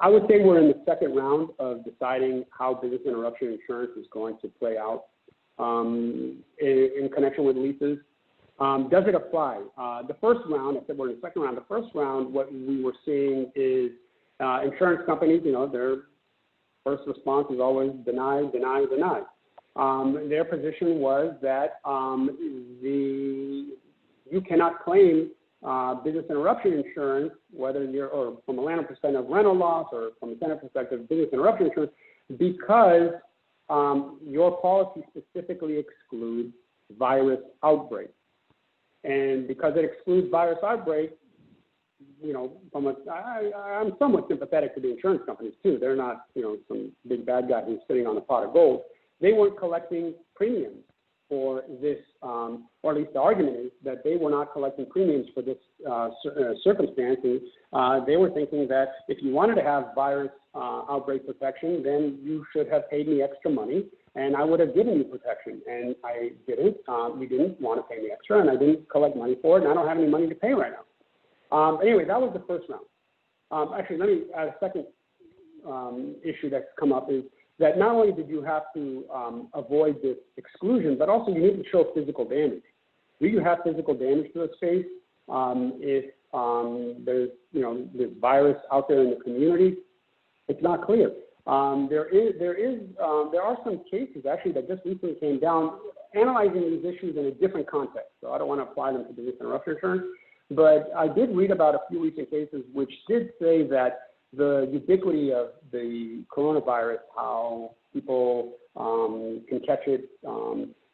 I would say we're in the second round of deciding how business interruption insurance is going to play out in connection with leases. Does it apply? The first round, I said we're in the second round. The first round, what we were seeing is insurance companies, their first response is always deny, deny, deny. Their position was that you cannot claim business interruption insurance, whether or from a landlord perspective, rental loss, or from a tenant perspective, business interruption insurance, because your policy specifically excludes virus outbreak. And because it excludes virus outbreak, I'm somewhat sympathetic to the insurance companies too. They're not, some big bad guy who's sitting on a pot of gold. They weren't collecting premiums for this, or at least the argument is that they were not collecting premiums for this circumstance. They were thinking that if you wanted to have virus outbreak protection, then you should have paid me extra money, and I would have given you protection. And I didn't. You didn't want to pay me extra, and I didn't collect money for it, and I don't have any money to pay right now. Anyway, that was the first round. Actually, let me add a second issue that's come up is that not only did you have to avoid this exclusion, but also you need to show physical damage. Do you have physical damage to the space if there's this virus out there in the community? It's not clear. There are some cases actually that just recently came down analyzing these issues in a different context. So I don't want to apply them to business interruption insurance, but I did read about a few recent cases which did say that the ubiquity of the coronavirus, how people can catch it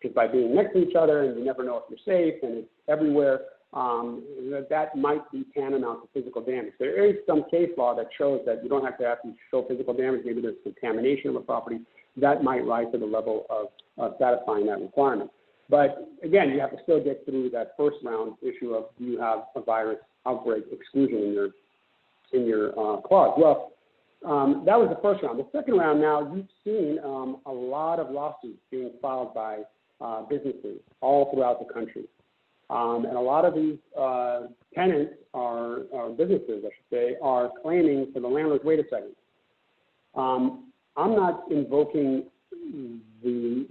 just by being next to each other, and you never know if you're safe, and it's everywhere, that might be tantamount to physical damage. There is some case law that shows that you don't have to show physical damage. Maybe there's contamination of a property. That might rise to the level of satisfying that requirement. But again, you have to still get through that first round issue of do you have a virus outbreak exclusion in your clause. Well, that was the first round. The second round now, you've seen a lot of lawsuits being filed by businesses all throughout the country. And a lot of these tenants or businesses, I should say, are claiming to the landlords, wait a second, I'm not invoking the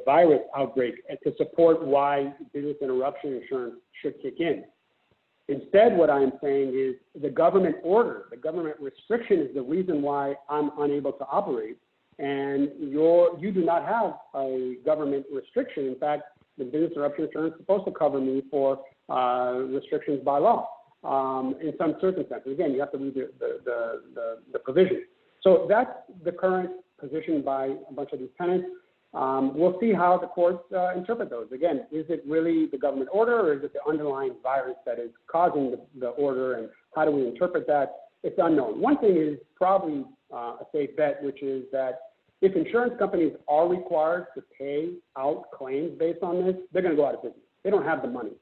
virus outbreak to support why business interruption insurance should kick in. Instead, what I'm saying is the government order, the government restriction is the reason why I'm unable to operate. And you do not have a government restriction. In fact, the business interruption insurance is supposed to cover me for restrictions by law in some circumstances. Again, you have to read the provision. So that's the current position by a bunch of these tenants. We'll see how the courts interpret those. Again, is it really the government order, or is it the underlying virus that is causing the order, and how do we interpret that? It's unknown. One thing is probably a safe bet, which is that if insurance companies are required to pay out claims based on this, they're going to go out of business. They don't have the money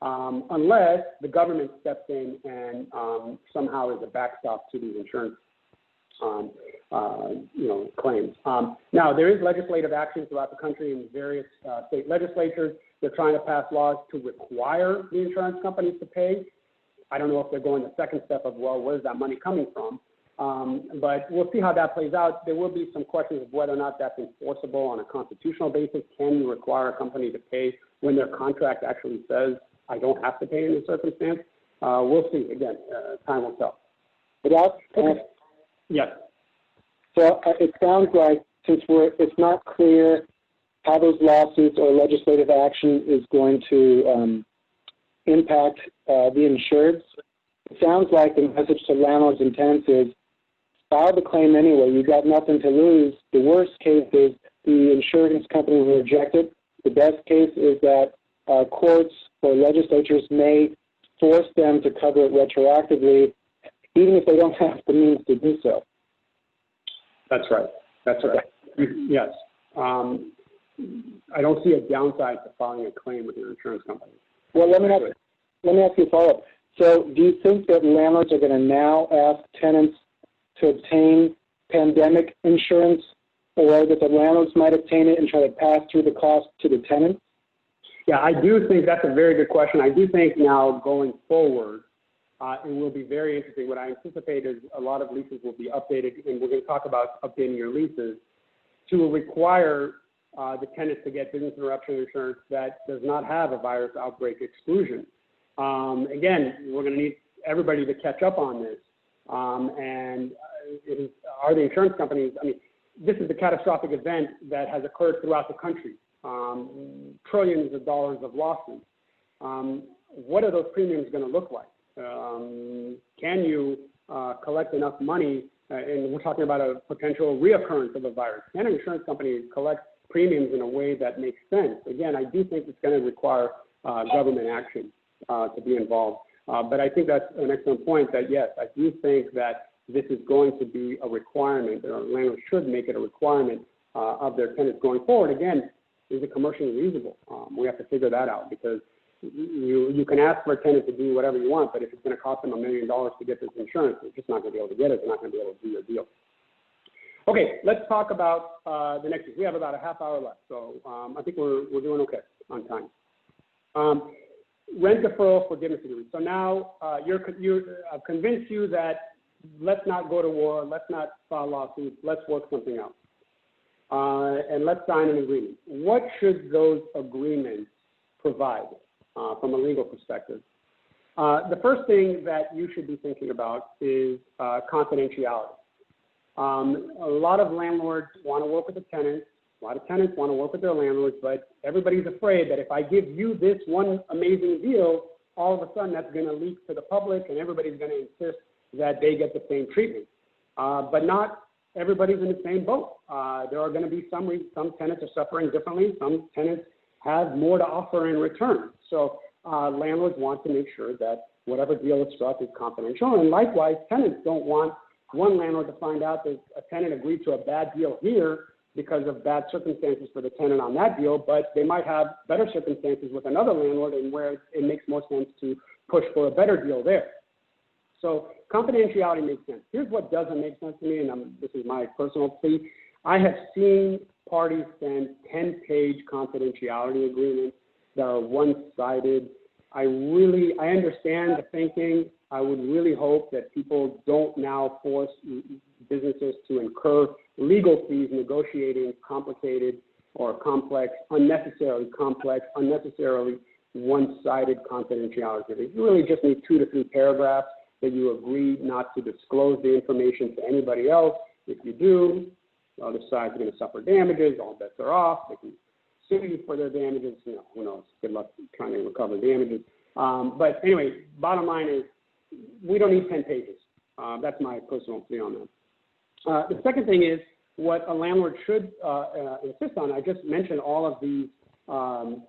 unless the government steps in and somehow is a backstop to these insurance claims. Now, there is legislative action throughout the country in various state legislatures. They're trying to pass laws to require the insurance companies to pay. I don't know if they're going the second step of, well, where's that money coming from? But we'll see how that plays out. There will be some questions of whether or not that's enforceable on a constitutional basis. Can you require a company to pay when their contract actually says, I don't have to pay in this circumstance? We'll see. Again, time will tell. Yes. So it sounds like since it's not clear how those lawsuits or legislative action is going to impact the insureds, it sounds like the message to landlords and tenants is file the claim anyway. You've got nothing to lose. The worst case is the insurance company will reject it. The best case is that courts or legislatures may force them to cover it retroactively, even if they don't have the means to do so. That's right. That's right. Yes. I don't see a downside to filing a claim with your insurance company. Well, let me ask you a follow-up. So do you think that landlords are going to now ask tenants to obtain pandemic insurance, or that the landlords might obtain it and try to pass through the cost to the tenants? Yeah, I do think that's a very good question. I do think now going forward, it will be very interesting. What I anticipate is a lot of leases will be updated, and we're going to talk about updating your leases to require the tenants to get business interruption insurance that does not have a virus outbreak exclusion. Again, we're going to need everybody to catch up on this. And are the insurance companies, I mean, this is the catastrophic event that has occurred throughout the country. Trillions of dollars of losses. What are those premiums going to look like? Can you collect enough money, and we're talking about a potential reoccurrence of a virus. Can an insurance company collect premiums in a way that makes sense? Again, I do think it's going to require government action to be involved. But I think that's an excellent point that, yes, I do think that this is going to be a requirement, or landlords should make it a requirement of their tenants going forward. Again, is it commercially reasonable? We have to figure that out, because you can ask for a tenant to do whatever you want, but if it's going to cost them $1 million to get this insurance, they're just not going to be able to get it. They're not going to be able to do your deal. Okay, let's talk about the next. We have about a half hour left, so I think we're doing okay on time. Rent deferral forgiveness agreement. So now I've convinced you that let's not go to war, let's not file lawsuits, let's work something out, and let's sign an agreement. What should those agreements provide from a legal perspective? The first thing that you should be thinking about is confidentiality. A lot of landlords want to work with the tenants. A lot of tenants want to work with their landlords, but everybody's afraid that if I give you this one amazing deal, all of a sudden that's going to leak to the public, and everybody's going to insist that they get the same treatment. But not everybody's in the same boat. There are going to be some tenants are suffering differently. Some tenants have more to offer in return. So landlords want to make sure that whatever deal is struck is confidential. And likewise, tenants don't want one landlord to find out that a tenant agreed to a bad deal here because of bad circumstances for the tenant on that deal, but they might have better circumstances with another landlord, and where it makes more sense to push for a better deal there. So confidentiality makes sense. Here's what doesn't make sense to me, and this is my personal plea. I have seen parties send 10-page confidentiality agreements that are one-sided. I understand the thinking. I would really hope that people don't now force businesses to incur legal fees negotiating complicated or complex, unnecessarily one-sided confidentiality. You really just need 2 to 3 paragraphs that you agree not to disclose the information to anybody else. If you do, the other side's going to suffer damages. All bets are off. They can sue you for their damages. Who knows? Good luck trying to recover damages. But anyway, bottom line is we don't need 10 pages. That's my personal plea on that. The second thing is what a landlord should insist on. I just mentioned all of these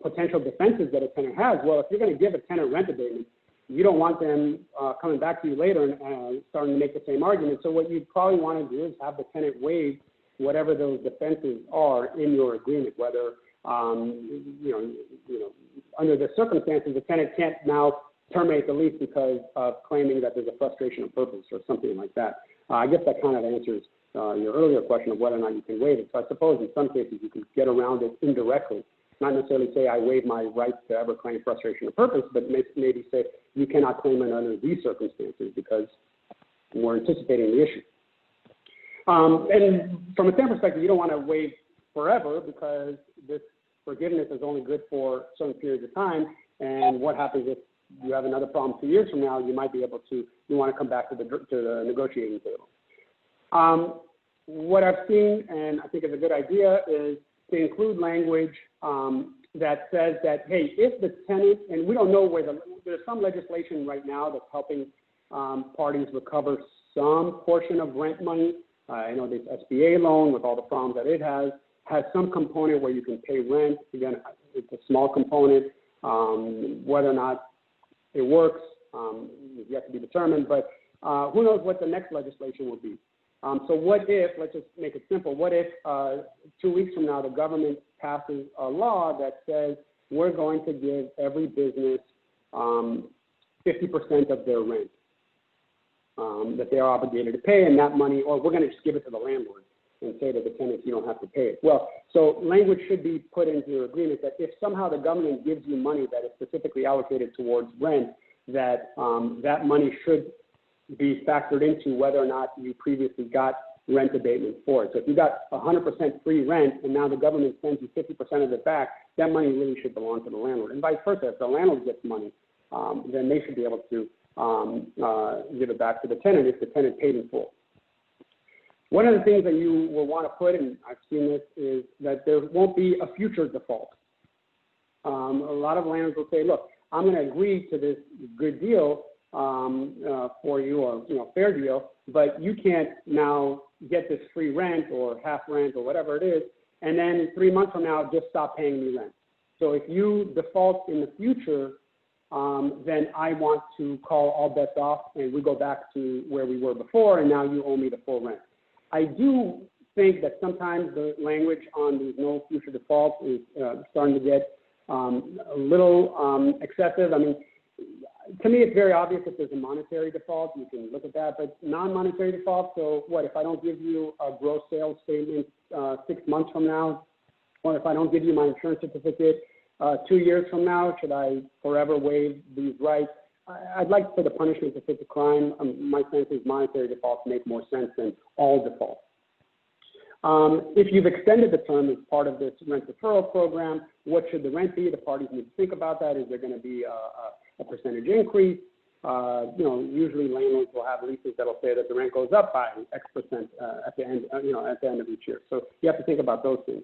potential defenses that a tenant has. Well, if you're going to give a tenant rent abatement, you don't want them coming back to you later and starting to make the same argument. So what you probably want to do is have the tenant waive whatever those defenses are in your agreement, whether under the circumstances, the tenant can't now terminate the lease because of claiming that there's a frustration of purpose or something like that. I guess that kind of answers your earlier question of whether or not you can waive it. So I suppose in some cases you can get around it indirectly, not necessarily say I waive my rights to ever claim frustration of purpose, but maybe say you cannot claim it under these circumstances because we're anticipating the issue. And from a tenant perspective, you don't want to waive forever because this forgiveness is only good for certain periods of time. And what happens if you have another problem 2 years from now? You might be able to, you want to come back to the negotiating table. What I've seen, and I think is a good idea, is to include language that says that, hey, if the tenant, and we don't know where there's some legislation right now that's helping parties recover some portion of rent money. I know this SBA loan, with all the problems that it has some component where you can pay rent. Again, it's a small component. Whether or not it works is yet to be determined, but who knows what the next legislation will be. So what if, let's just make it simple, what if 2 weeks from now the government passes a law that says we're going to give every business 50% of their rent that they are obligated to pay, and that money, or we're going to just give it to the landlord and say to the tenants, you don't have to pay it. Well, so language should be put into your agreement that if somehow the government gives you money that is specifically allocated towards rent, that that money should be factored into whether or not you previously got rent abatement for it. So if you got 100% free rent and now the government sends you 50% of it back, that money really should belong to the landlord. And vice versa, if the landlord gets money, then they should be able to give it back to the tenant if the tenant paid in full. One of the things that you will want to put, and I've seen this, is that there won't be a future default. A lot of landlords will say, look, I'm going to agree to this good deal for you, or fair deal, but you can't now get this free rent or half rent or whatever it is, and then 3 months from now just stop paying me rent. So if you default in the future, then I want to call all bets off and we go back to where we were before, and now you owe me the full rent. I do think that sometimes the language on these no future defaults is starting to get a little excessive. I mean, to me, it's very obvious if there's a monetary default, you can look at that, but non-monetary default, so what, if I don't give you a gross sales statement 6 months from now, or if I don't give you my insurance certificate 2 years from now, should I forever waive these rights? I'd like for the punishment to fit the crime. My sense is monetary defaults make more sense than all defaults. If you've extended the term as part of this rent deferral program, what should the rent be? The parties need to think about that. Is there going to be a percentage increase? Usually landlords will have leases that'll say that the rent goes up by X percent at the end, at the end of each year. So you have to think about those things.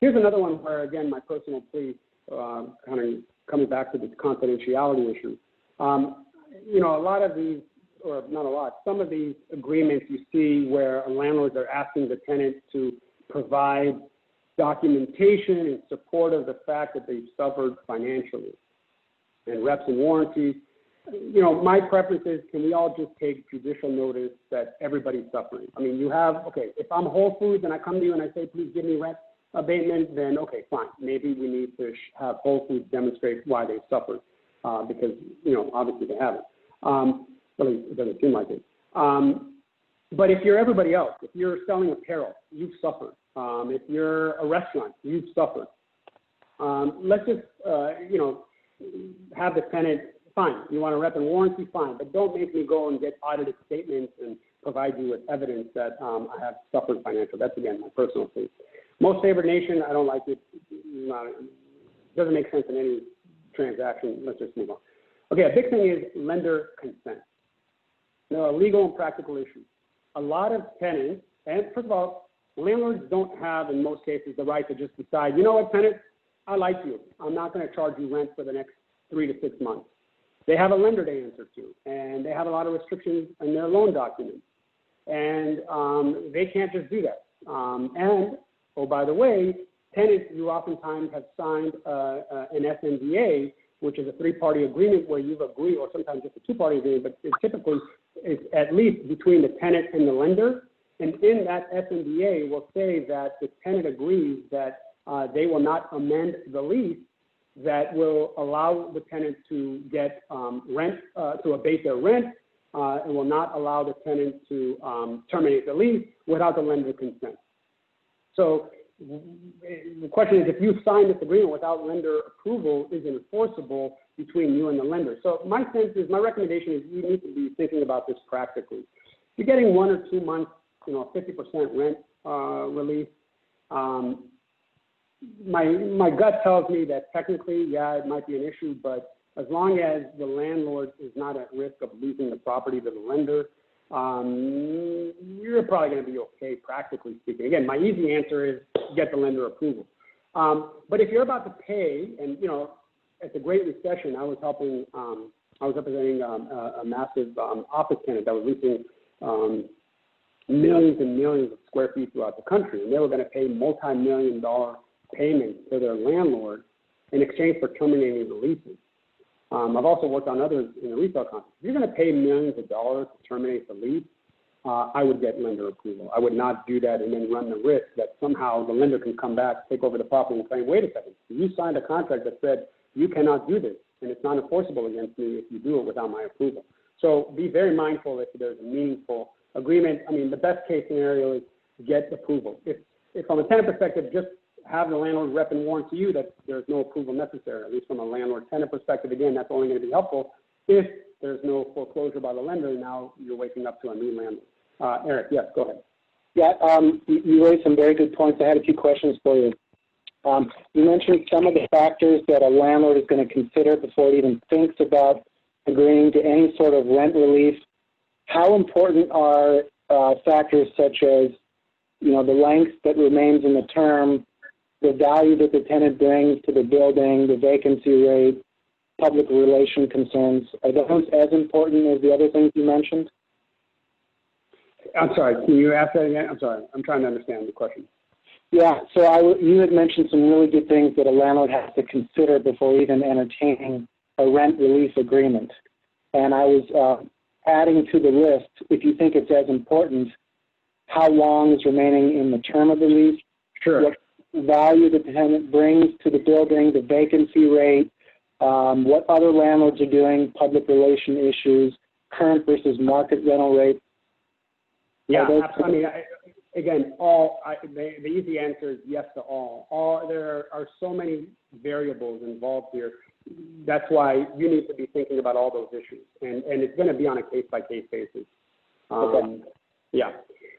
Here's another one where, again, my personal plea, kind of coming back to this confidentiality issue. A lot of these, or not a lot, some of these agreements you see where landlords are asking the tenant to provide documentation in support of the fact that they've suffered financially, and reps and warranties. My preference is, can we all just take judicial notice that everybody's suffering? I mean, if I'm Whole Foods and I come to you and I say, please give me rent abatement, then okay, fine. Maybe we need to have Whole Foods demonstrate why they suffered, because, obviously they haven't. At least it doesn't seem like it. But if you're everybody else, if you're selling apparel, you've suffered. If you're a restaurant, you've suffered. Let's just, have the tenant, fine, you want a rep and warranty, fine, but don't make me go and get audited statements and provide you with evidence that I have suffered financial. That's, again, my personal plea. Most favored nation, I don't like it. It doesn't make sense in any transaction. Let's just move on. Okay, a big thing is lender consent. A legal and practical issue. A lot of tenants, and first of all, landlords don't have, in most cases, the right to just decide, you know what, tenant, I like you. I'm not going to charge you rent for the next 3 to 6 months. They have a lender to answer to, and they have a lot of restrictions in their loan documents. And they can't just do that. And, oh, by the way, tenants, you oftentimes have signed an SNDA, which is a 3-party agreement where you've agreed, or sometimes just a 2-party agreement, but it typically is at least between the tenant and the lender. And in that SNDA will say that the tenant agrees that they will not amend the lease that will allow the tenant to get rent, to abate their rent, and will not allow the tenant to terminate the lease without the lender consent. So the question is, if you sign this agreement without lender approval, is it enforceable between you and the lender? So my recommendation is you need to be thinking about this practically. If you're getting 1 or 2 months, 50% rent relief, my gut tells me that technically, yeah, it might be an issue, but as long as the landlord is not at risk of losing the property to the lender, you're probably going to be okay, practically speaking. Again, my easy answer is get the lender approval. But if you're about to pay, and at the Great Recession, I was helping I was representing a massive office tenant that was leasing millions and millions of square feet throughout the country, and they were going to pay multi-million-dollar payments to their landlord in exchange for terminating the leases. I've also worked on others in the retail context. If you're going to pay millions of dollars to terminate the lease, I would get lender approval. I would not do that and then run the risk that somehow the lender can come back, take over the property and say, wait a second, you signed a contract that said you cannot do this, and it's not enforceable against me if you do it without my approval. So be very mindful if there's a meaningful agreement. I mean, the best case scenario is get approval. If from a tenant perspective, just have the landlord rep and warn to you that there's no approval necessary, at least from a landlord-tenant perspective. Again, that's only going to be helpful if there's no foreclosure by the lender. Now you're waking up to a new landlord. Eric, yes, go ahead. Yeah, you raised some very good points. I had a few questions for you. You mentioned some of the factors that a landlord is going to consider before he even thinks about agreeing to any sort of rent relief. How important are factors such as, the length that remains in the term, the value that the tenant brings to the building, the vacancy rate, public relation concerns? Are those as important as the other things you mentioned? I'm sorry, can you ask that again? I'm sorry, I'm trying to understand the question. Yeah, so you had mentioned some really good things that a landlord has to consider before even entertaining a rent relief agreement. And I was adding to the list, if you think it's as important, how long is remaining in the term of the lease? Sure. What value the tenant brings to the building, the vacancy rate, what other landlords are doing, public relation issues, current versus market rental rates. Yeah, I mean, again, the easy answer is yes to all. There are so many variables involved here. That's why you need to be thinking about all those issues, and it's going to be on a case-by-case basis. Okay. Yeah.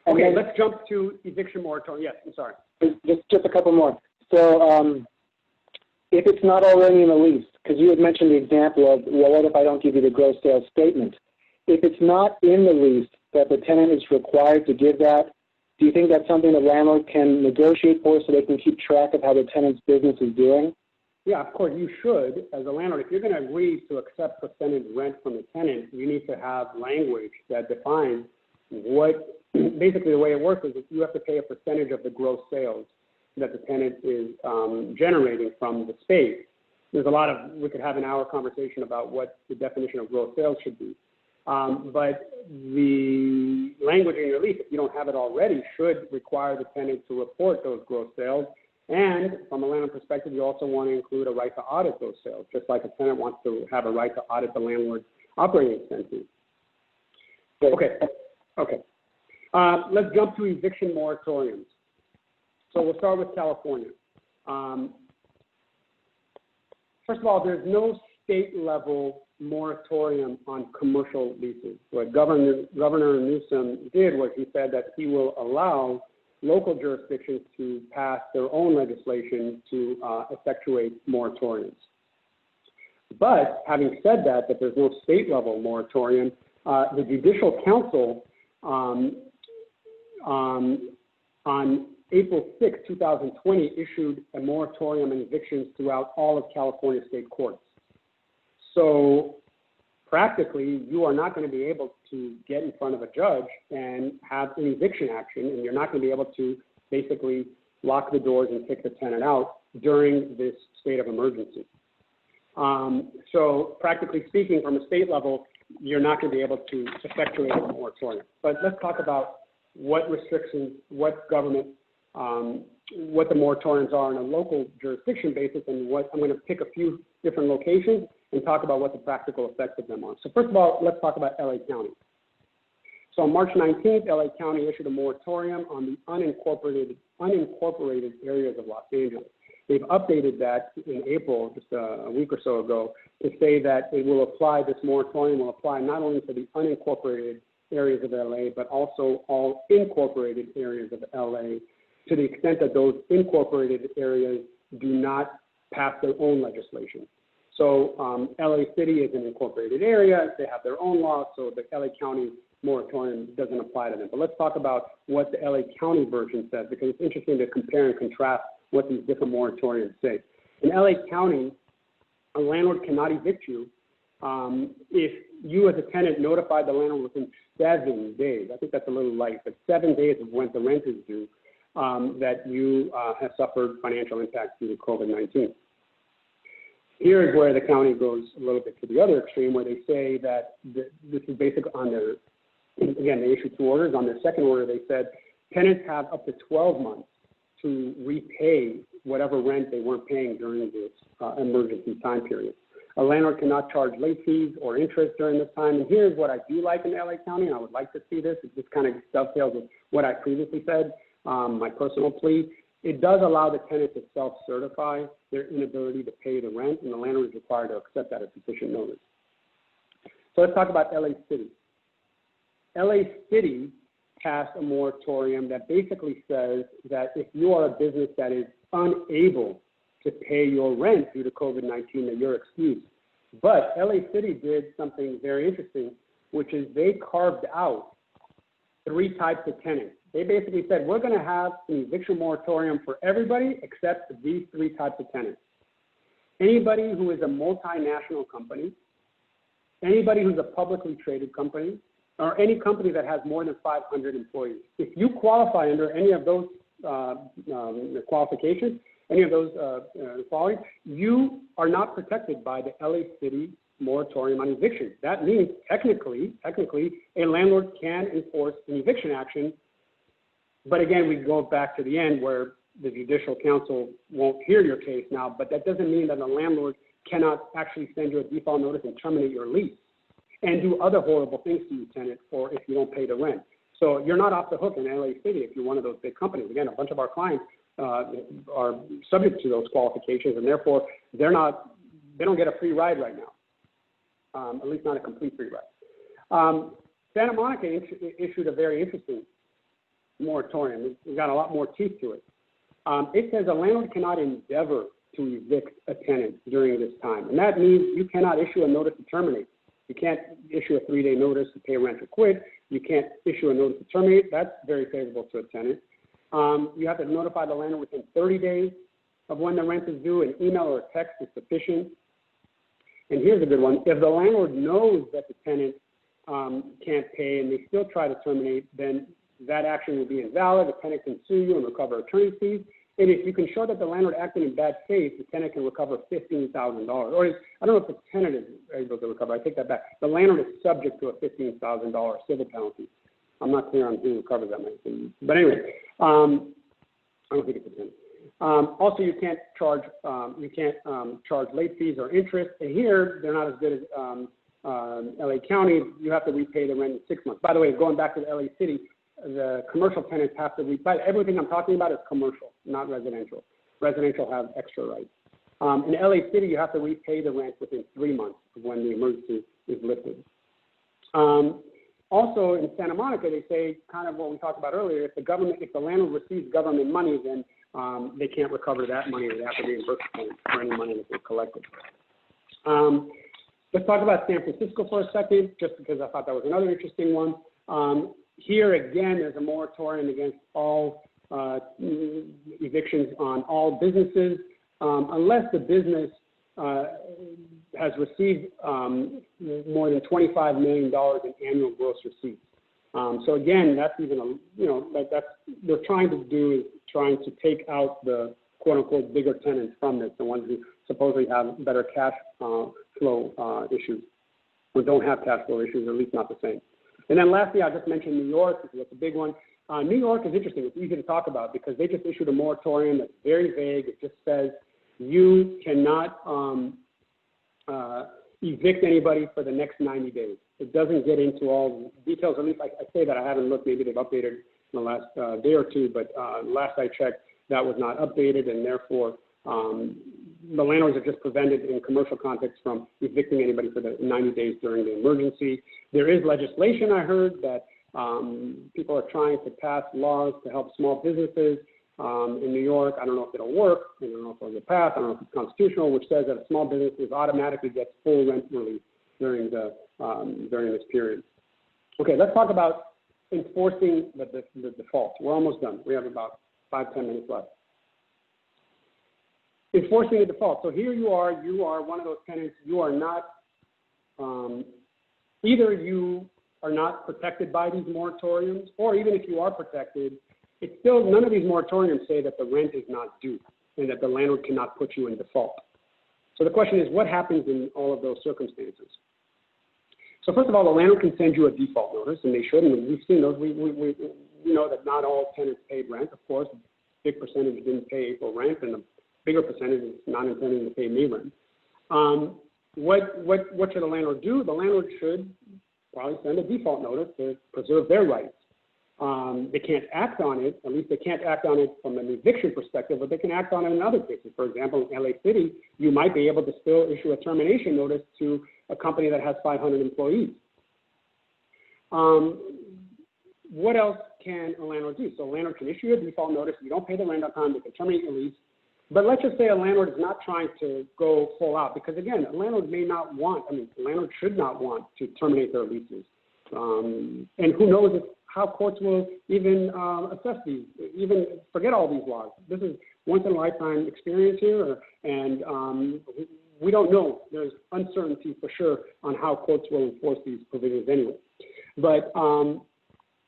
Okay, let's jump to eviction moratorium. Yes, I'm sorry. Just a couple more. So if it's not already in the lease, because you had mentioned the example of, well, what if I don't give you the gross sales statement? If it's not in the lease that the tenant is required to give that, do you think that's something the landlord can negotiate for so they can keep track of how the tenant's business is doing? Yeah, of course, you should, as a landlord. If you're going to agree to accept percentage rent from the tenant, you need to have language that defines what, basically the way it works is that you have to pay a percentage of the gross sales that the tenant is generating from the space. There's a lot of, we could have an hour conversation about what the definition of gross sales should be. But the language in your lease, if you don't have it already, should require the tenant to report those gross sales. And from a landlord perspective, you also want to include a right to audit those sales, just like a tenant wants to have a right to audit the landlord's operating expenses. Okay. Let's jump to eviction moratoriums. So we'll start with California. First of all, there's no state-level moratorium on commercial leases. What Governor Newsom did was he said that he will allow local jurisdictions to pass their own legislation to effectuate moratoriums. But having said that there's no state-level moratorium, the Judicial Council on April 6, 2020, issued a moratorium on evictions throughout all of California state courts. So practically, you are not going to be able to get in front of a judge and have an eviction action, and you're not going to be able to basically lock the doors and kick the tenant out during this state of emergency. So practically speaking, from a state level, you're not going to be able to effectuate a moratorium. But let's talk about what restrictions, what government, what the moratoriums are on a local jurisdiction basis, and what I'm going to pick a few different locations and talk about what the practical effects of them are. So first of all, let's talk about LA County. So on March 19th, LA County issued a moratorium on the unincorporated areas of Los Angeles. They've updated that in April, just a week or so ago, to say that it will apply, this moratorium will apply not only to the unincorporated areas of LA, but also all incorporated areas of LA, to the extent that those incorporated areas do not pass their own legislation. So LA City is an incorporated area. They have their own laws, so the LA County moratorium doesn't apply to them. But let's talk about what the LA County version says, because it's interesting to compare and contrast what these different moratoriums say. In LA County, a landlord cannot evict you if you as a tenant notified the landlord within 7 days, I think that's a little light, but 7 days of when the rent is due, that you have suffered financial impact due to COVID-19. Here is where the county goes a little bit to the other extreme, where they say that this is based on their, again, they issued 2 orders. On their second order, they said tenants have up to 12 months to repay whatever rent they weren't paying during this emergency time period. A landlord cannot charge late fees or interest during this time. And here's what I do like in LA County, and I would like to see this. It just kind of dovetails with what I previously said, my personal plea. It does allow the tenant to self-certify their inability to pay the rent, and the landlord is required to accept that as sufficient notice. So let's talk about LA City. LA City passed a moratorium that basically says that if you are a business that is unable to pay your rent due to COVID-19, that you're excused. But LA City did something very interesting, which is they carved out 3 types of tenants. They basically said, we're going to have an eviction moratorium for everybody except these 3 types of tenants. Anybody who is a multinational company, anybody who's a publicly traded company, or any company that has more than 500 employees. If you qualify under any of those qualifications, any of those qualities, you are not protected by the LA City moratorium on eviction. That means technically, a landlord can enforce an eviction action. But again, we go back to the end where the Judicial Council won't hear your case now, but that doesn't mean that a landlord cannot actually send you a default notice and terminate your lease and do other horrible things to you, tenant, or if you don't pay the rent. So you're not off the hook in LA City if you're one of those big companies. Again, a bunch of our clients are subject to those qualifications, and therefore they don't get a free ride right now, at least not a complete free ride. Santa Monica issued a very interesting moratorium. It's got a lot more teeth to it. It says a landlord cannot endeavor to evict a tenant during this time, and that means you cannot issue a notice to terminate. You can't issue a 3-day notice to pay rent or quit. You can't issue a notice to terminate. That's very favorable to a tenant. You have to notify the landlord within 30 days of when the rent is due. An email or a text is sufficient. And here's a good one. If the landlord knows that the tenant can't pay and they still try to terminate, then that action will be invalid. The tenant can sue you and recover attorney fees. And if you can show that the landlord acted in bad faith, the tenant can recover $15,000. Or I don't know if the tenant is able to recover. I take that back. The landlord is subject to a $15,000 civil penalty. I'm not clear on who recovers that money. But anyway, I don't think it's a tenant. Also, you can't charge late fees or interest. And here, they're not as good as LA County. You have to repay the rent in 6 months. By the way, going back to the LA City, the commercial tenants have to repay. Everything I'm talking about is commercial, not residential. Residential have extra rights. In LA City, you have to repay the rent within 3 months of when the emergency is lifted. Also, in Santa Monica, they say kind of what we talked about earlier. If the landlord receives government money, then they can't recover that money. They have to reimburse for any money that they collected. Let's talk about San Francisco for a second, just because I thought that was another interesting one. Here again, there's a moratorium against all evictions on all businesses, unless the business has received more than $25 million in annual gross receipts. So again, that's even they're trying to do is trying to take out the quote unquote bigger tenants from this, the ones who supposedly have better cash flow issues, or don't have cash flow issues, or at least not the same. And then lastly, I'll just mention New York, because that's a big one. New York is interesting. It's easy to talk about because they just issued a moratorium that's very vague. It just says you cannot evict anybody for the next 90 days. It doesn't get into all the details. At least I say that. I haven't looked. Maybe they've updated in the last day or two, but last I checked, that was not updated, and therefore the landlords are just prevented in commercial context from evicting anybody for the 90 days during the emergency. There is legislation, I heard, that people are trying to pass laws to help small businesses in New York. I don't know if it'll work. I don't know if it'll get passed. I don't know if it's constitutional, which says that a small business automatically gets full rent relief during this period. Okay, let's talk about enforcing the default. We're almost done. We have about 5-10 minutes left. Enforcing the default. So here you are one of those tenants. You are not either you are not protected by these moratoriums, or even if you are protected, it's still, none of these moratoriums say that the rent is not due and that the landlord cannot put you in default. So the question is, what happens in all of those circumstances? So first of all, the landlord can send you a default notice, and they should, and we've seen those. We know that not all tenants paid rent. Of course, a big percentage didn't pay April rent, and a bigger percentage is not intending to pay May rent. What should the landlord do? The landlord should probably send a default notice to preserve their rights. They can't act on it, at least they can't act on it from an eviction perspective, but they can act on it in other cases. For example, in LA City, you might be able to still issue a termination notice to a company that has 500 employees. What else can a landlord do? So a landlord can issue a default notice. If you don't pay the rent on time, they can terminate your lease. But let's just say a landlord is not trying to go full out, because again, a landlord may not want, a landlord should not want to terminate their leases. And who knows how courts will even assess these, even forget all these laws. This is once in a lifetime experience here, and we don't know. There's uncertainty for sure on how courts will enforce these provisions anyway. But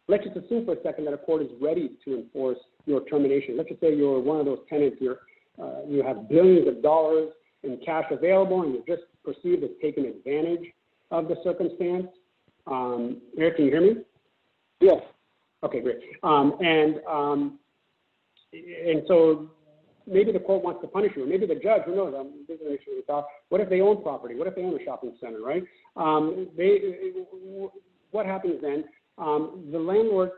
let's just assume for a second that a court is ready to enforce your termination. Let's just say you're one of those tenants, you have billions of dollars in cash available, and you're just perceived as taking advantage of the circumstance. Eric, can you hear me? Yes. Okay, great. And so maybe the court wants to punish you, or maybe the judge, who knows, this is an issue we thought. What if they own property? What if they own a shopping center, right? What happens then? The landlord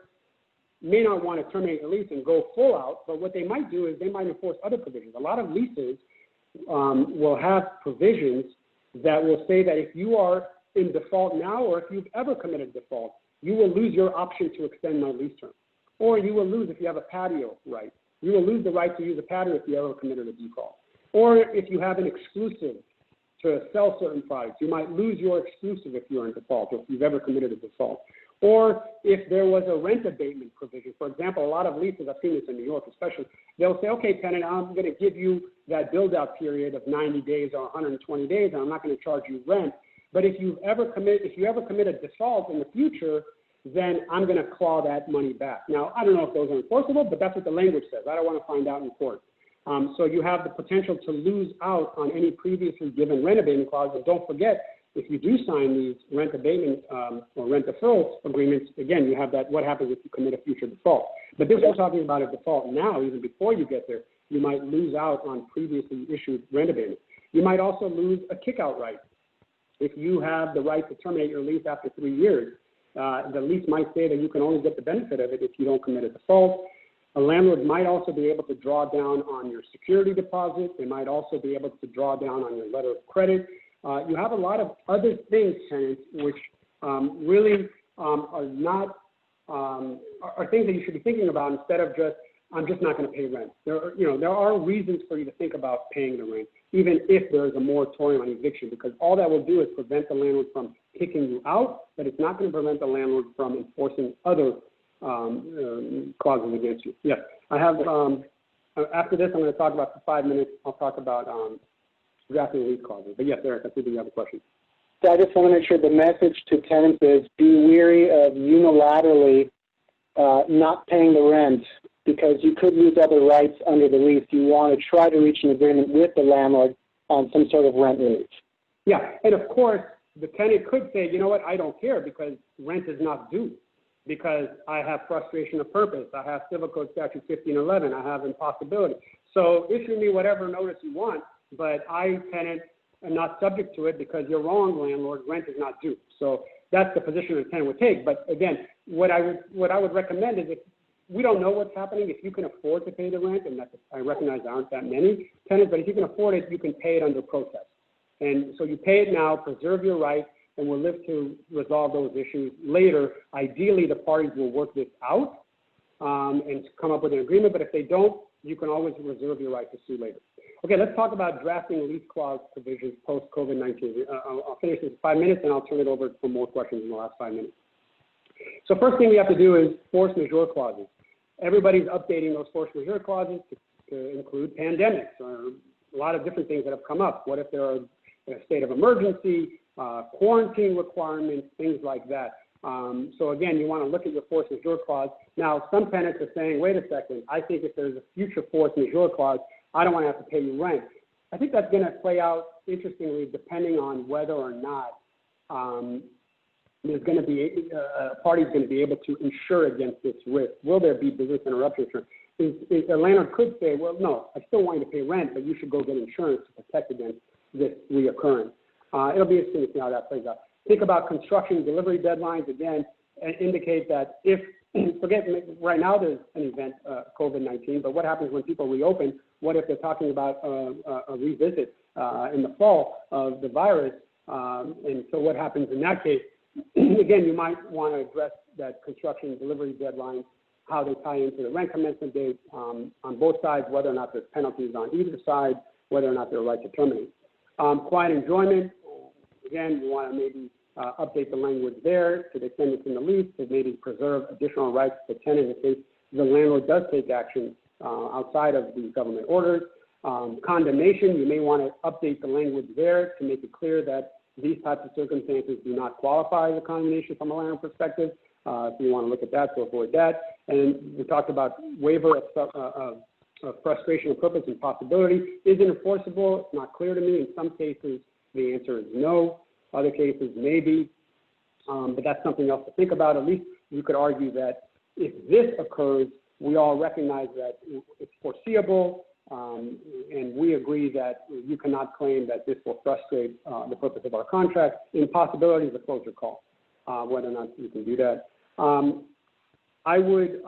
may not want to terminate the lease and go full out, but what they might do is they might enforce other provisions. A lot of leases will have provisions that will say that if you are in default now, or if you've ever committed default, you will lose your option to extend my lease term. Or you will lose if you have a patio right. You will lose the right to use a patio if you ever committed a default. Or if you have an exclusive to sell certain products, you might lose your exclusive if you're in default, or if you've ever committed a default. Or if there was a rent abatement provision. For example, a lot of leases, I've seen this in New York especially, they'll say, okay, tenant, I'm going to give you that build-out period of 90 days or 120 days, and I'm not going to charge you rent. But if you ever commit a default in the future, then I'm going to claw that money back. Now, I don't know if those are enforceable, but that's what the language says. I don't want to find out in court. So you have the potential to lose out on any previously given rent abatement clause. And don't forget, if you do sign these rent abatement or rent deferral agreements, again, you have that, what happens if you commit a future default. But this is talking about a default now, even before you get there. You might lose out on previously issued rent abatement. You might also lose a kick-out right. If you have the right to terminate your lease after 3 years, the lease might say that you can only get the benefit of it if you don't commit a default. A landlord might also be able to draw down on your security deposit. They might also be able to draw down on your letter of credit. You have a lot of other things, tenants, which really are not are things that you should be thinking about instead of just, I'm just not going to pay rent. There are reasons for you to think about paying the rent, even if there is a moratorium on eviction, because all that will do is prevent the landlord from kicking you out, but it's not going to prevent the landlord from enforcing other clauses against you. Yes, I have, after this, I'm going to talk about for 5 minutes, I'll talk about drafting lease clauses. But yes, Eric, I see you have a question. So I just want to make sure the message to tenants is be wary of unilaterally not paying the rent, because you could lose other rights under the lease. You want to try to reach an agreement with the landlord on some sort of rent relief. Yeah, and of course, the tenant could say, you know what, I don't care because rent is not due, because I have frustration of purpose, I have Civil Code Statute 1511, I have impossibility. So issue me whatever notice you want, but I, tenant, am not subject to it because you're wrong, landlord, rent is not due. So that's the position the tenant would take. But again, what I would recommend is, if we don't know what's happening, if you can afford to pay the rent, and that's, I recognize there aren't that many tenants, but if you can afford it, you can pay it under protest. And so you pay it now, preserve your right, and we'll live to resolve those issues later. Ideally, the parties will work this out and come up with an agreement, but if they don't, you can always reserve your right to sue later. Okay, let's talk about drafting lease clause provisions post-COVID-19. I'll finish this in 5 minutes, and I'll turn it over for more questions in the last 5 minutes. So first thing we have to do is force majeure clauses. Everybody's updating those force majeure clauses to include pandemics or a lot of different things that have come up. What if there are a state of emergency? quarantine requirements, things like that. So again, you want to look at your force majeure clause. Now, some tenants are saying, wait a second, I think if there's a future force majeure clause, I don't want to have to pay you rent. I think that's going to play out interestingly depending on whether or not there's going to be a party's going to be able to insure against this risk. Will there be business interruption insurance? A landlord could say, well, no, I still want you to pay rent, but you should go get insurance to protect against this reoccurrence. It'll be interesting to see how that plays out. Think about construction delivery deadlines, again, and indicate that if, forget, right now there's an event, COVID-19, but what happens when people reopen? What if they're talking about a revisit in the fall of the virus? And so what happens in that case? Again, you might want to address that construction delivery deadline, how they tie into the rent commencement date on both sides, whether or not there's penalties on either side, whether or not they're right to terminate. Quiet enjoyment, again, you want to maybe update the language there to the extent it's in the lease to maybe preserve additional rights to the tenant in case the landlord does take action outside of the government orders. Condemnation, you may want to update the language there to make it clear that these types of circumstances do not qualify as a condemnation from a landlord perspective. So you want to look at that to avoid that. And we talked about waiver of frustration of purpose and possibility. Is it enforceable? It's not clear to me. In some cases, the answer is no. Other cases, maybe. But that's something else to think about. At least you could argue that if this occurs, we all recognize that it's foreseeable, and we agree that you cannot claim that this will frustrate the purpose of our contract. Impossibility is a closure call, whether or not you can do that. I would,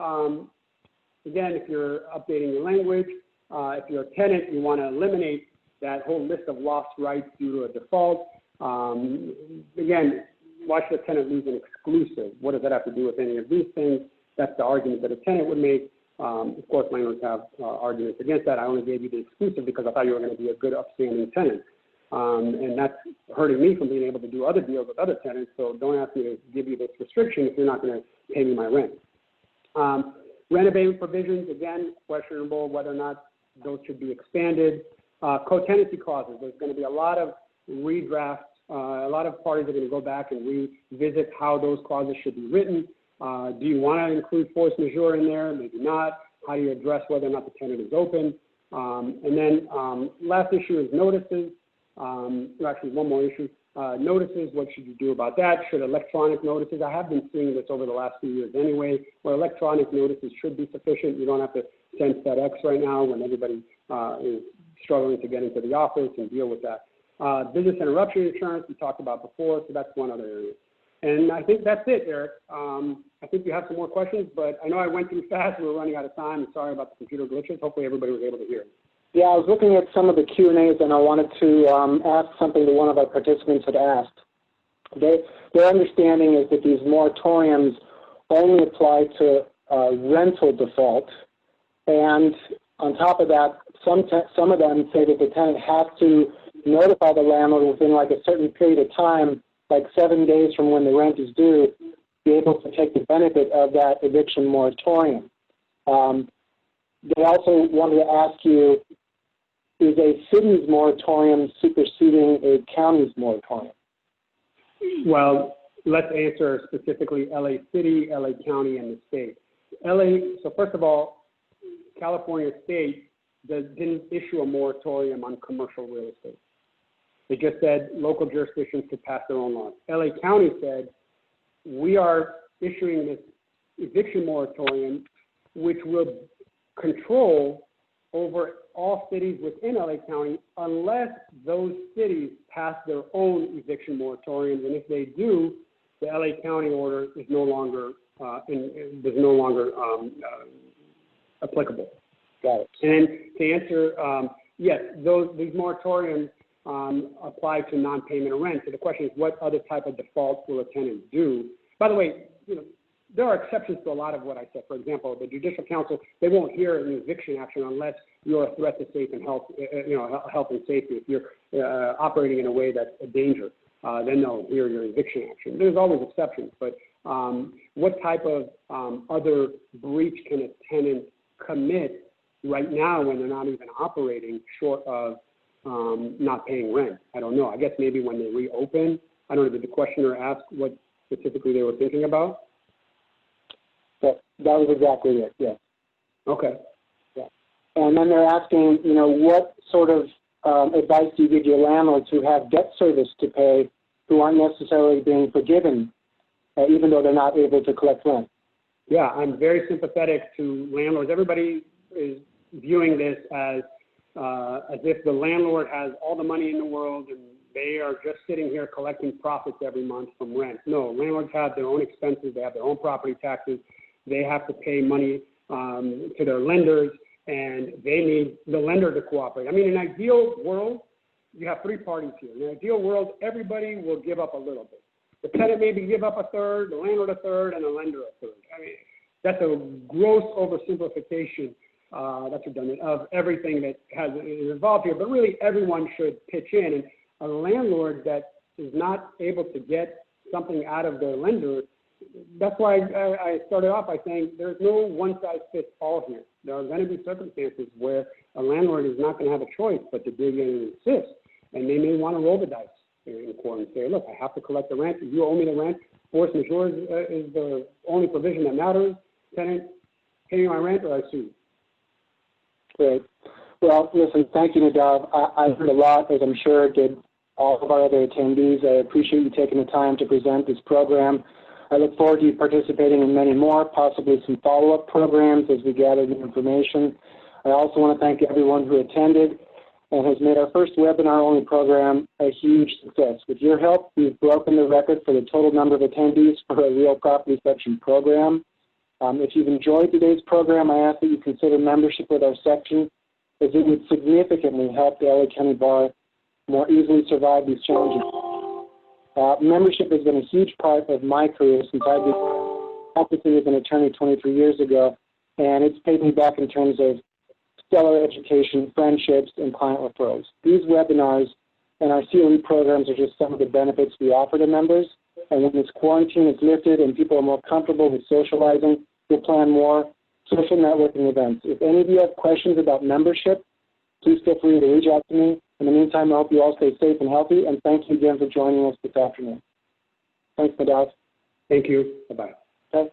again, if you're updating your language, if you're a tenant, you want to eliminate that whole list of lost rights due to a default. Again, why should a tenant lose an exclusive? What does that have to do with any of these things? That's the argument that a tenant would make. Of course, landlords have arguments against that. I only gave you the exclusive because I thought you were going to be a good, upstanding tenant. And that's hurting me from being able to do other deals with other tenants, so don't ask me to give you this restriction if you're not going to pay me my rent. Rent abatement provisions, again, questionable whether or not those should be expanded. Co-tenancy clauses, there's going to be a lot of redrafts. A lot of parties are going to go back and revisit how those clauses should be written. Do you want to include force majeure in there? Maybe not. How do you address whether or not the tenant is open? And then last issue is notices. Actually, one more issue. Notices, what should you do about that? Should electronic notices, I have been seeing this over the last few years anyway, where electronic notices should be sufficient. You don't have to send FedEx right now when everybody is struggling to get into the office and deal with that. Business interruption insurance, we talked about before, so that's one other area. And I think that's it, Eric. I think you have some more questions, but I know I went too fast. We're running out of time. I'm sorry about the computer glitches. Hopefully everybody was able to hear. Yeah, I was looking at some of the Q&As, and I wanted to ask something that one of our participants had asked. Their understanding is that these moratoriums only apply to rental default, and on top of that, some of them say that the tenant has to notify the landlord within like a certain period of time, like 7 days from when the rent is due, to be able to take the benefit of that eviction moratorium. They also wanted to ask you, is a city's moratorium superseding a county's moratorium? Well, let's answer specifically LA City, LA County, and the state. So first of all, California State didn't issue a moratorium on commercial real estate. They just said local jurisdictions could pass their own laws. LA County said, we are issuing this eviction moratorium, which will control over all cities within LA County unless those cities pass their own eviction moratoriums. And if they do, the LA County order is no longer applicable. Got it. And to answer, yes, these moratoriums apply to non-payment of rent. So the question is, what other type of defaults will a tenant do? By the way, there are exceptions to a lot of what I said. For example, the Judicial Council, they won't hear an eviction action unless you're a threat to safe and health, health and safety. If you're operating in a way that's a danger, then they'll hear your eviction action. There's always exceptions, but what type of other breach can a tenant commit right now when they're not even operating short of not paying rent? I don't know. I guess maybe when they reopen, I don't know, did the questioner ask what specifically they were thinking about? That was exactly it, yes. Okay. Yeah. And then they're asking, you know, what sort of advice do you give your landlords who have debt service to pay who aren't necessarily being forgiven, even though they're not able to collect rent? Yeah, I'm very sympathetic to landlords. Everybody is viewing this as if the landlord has all the money in the world and they are just sitting here collecting profits every month from rent. No, landlords have their own expenses. They have their own property taxes. They have to pay money to their lenders, and they need the lender to cooperate. I mean, in an ideal world, you have three parties here. In an ideal world, everybody will give up a little bit. The tenant maybe give up a third, the landlord a third, and the lender a third. I mean, that's a gross oversimplification, that's redundant, of everything that is involved here. But really, everyone should pitch in. And a landlord that is not able to get something out of their lender, that's why I started off by saying there's no one-size-fits-all here. There are going to be circumstances where a landlord is not going to have a choice but to dig in and insist, and they may want to roll the dice in court and say, look, I have to collect the rent. You owe me the rent. Force majeure is the only provision that matters. Tenant, pay me my rent or I sue. Great. Well, listen, thank you, Nadav. I heard a lot, as I'm sure did all of our other attendees. I appreciate you taking the time to present this program. I look forward to you participating in many more, possibly some follow-up programs as we gather the information. I also want to thank everyone who attended and has made our first webinar-only program a huge success. With your help, we've broken the record for the total number of attendees for a real property section program. If you've enjoyed today's program, I ask that you consider membership with our section, as it would significantly help the LA County Bar more easily survive these challenges. Membership has been a huge part of my career since I began practicing as an attorney 23 years ago, and it's paid me back in terms of stellar education, friendships, and client referrals. These webinars and our COE programs are just some of the benefits we offer to members, and when this quarantine is lifted and people are more comfortable with socializing, we'll plan more social networking events. If any of you have questions about membership, please feel free to reach out to me. In the meantime, I hope you all stay safe and healthy, and thank you again for joining us this afternoon. Thanks, Nadav. Thank you. Bye-bye. Okay.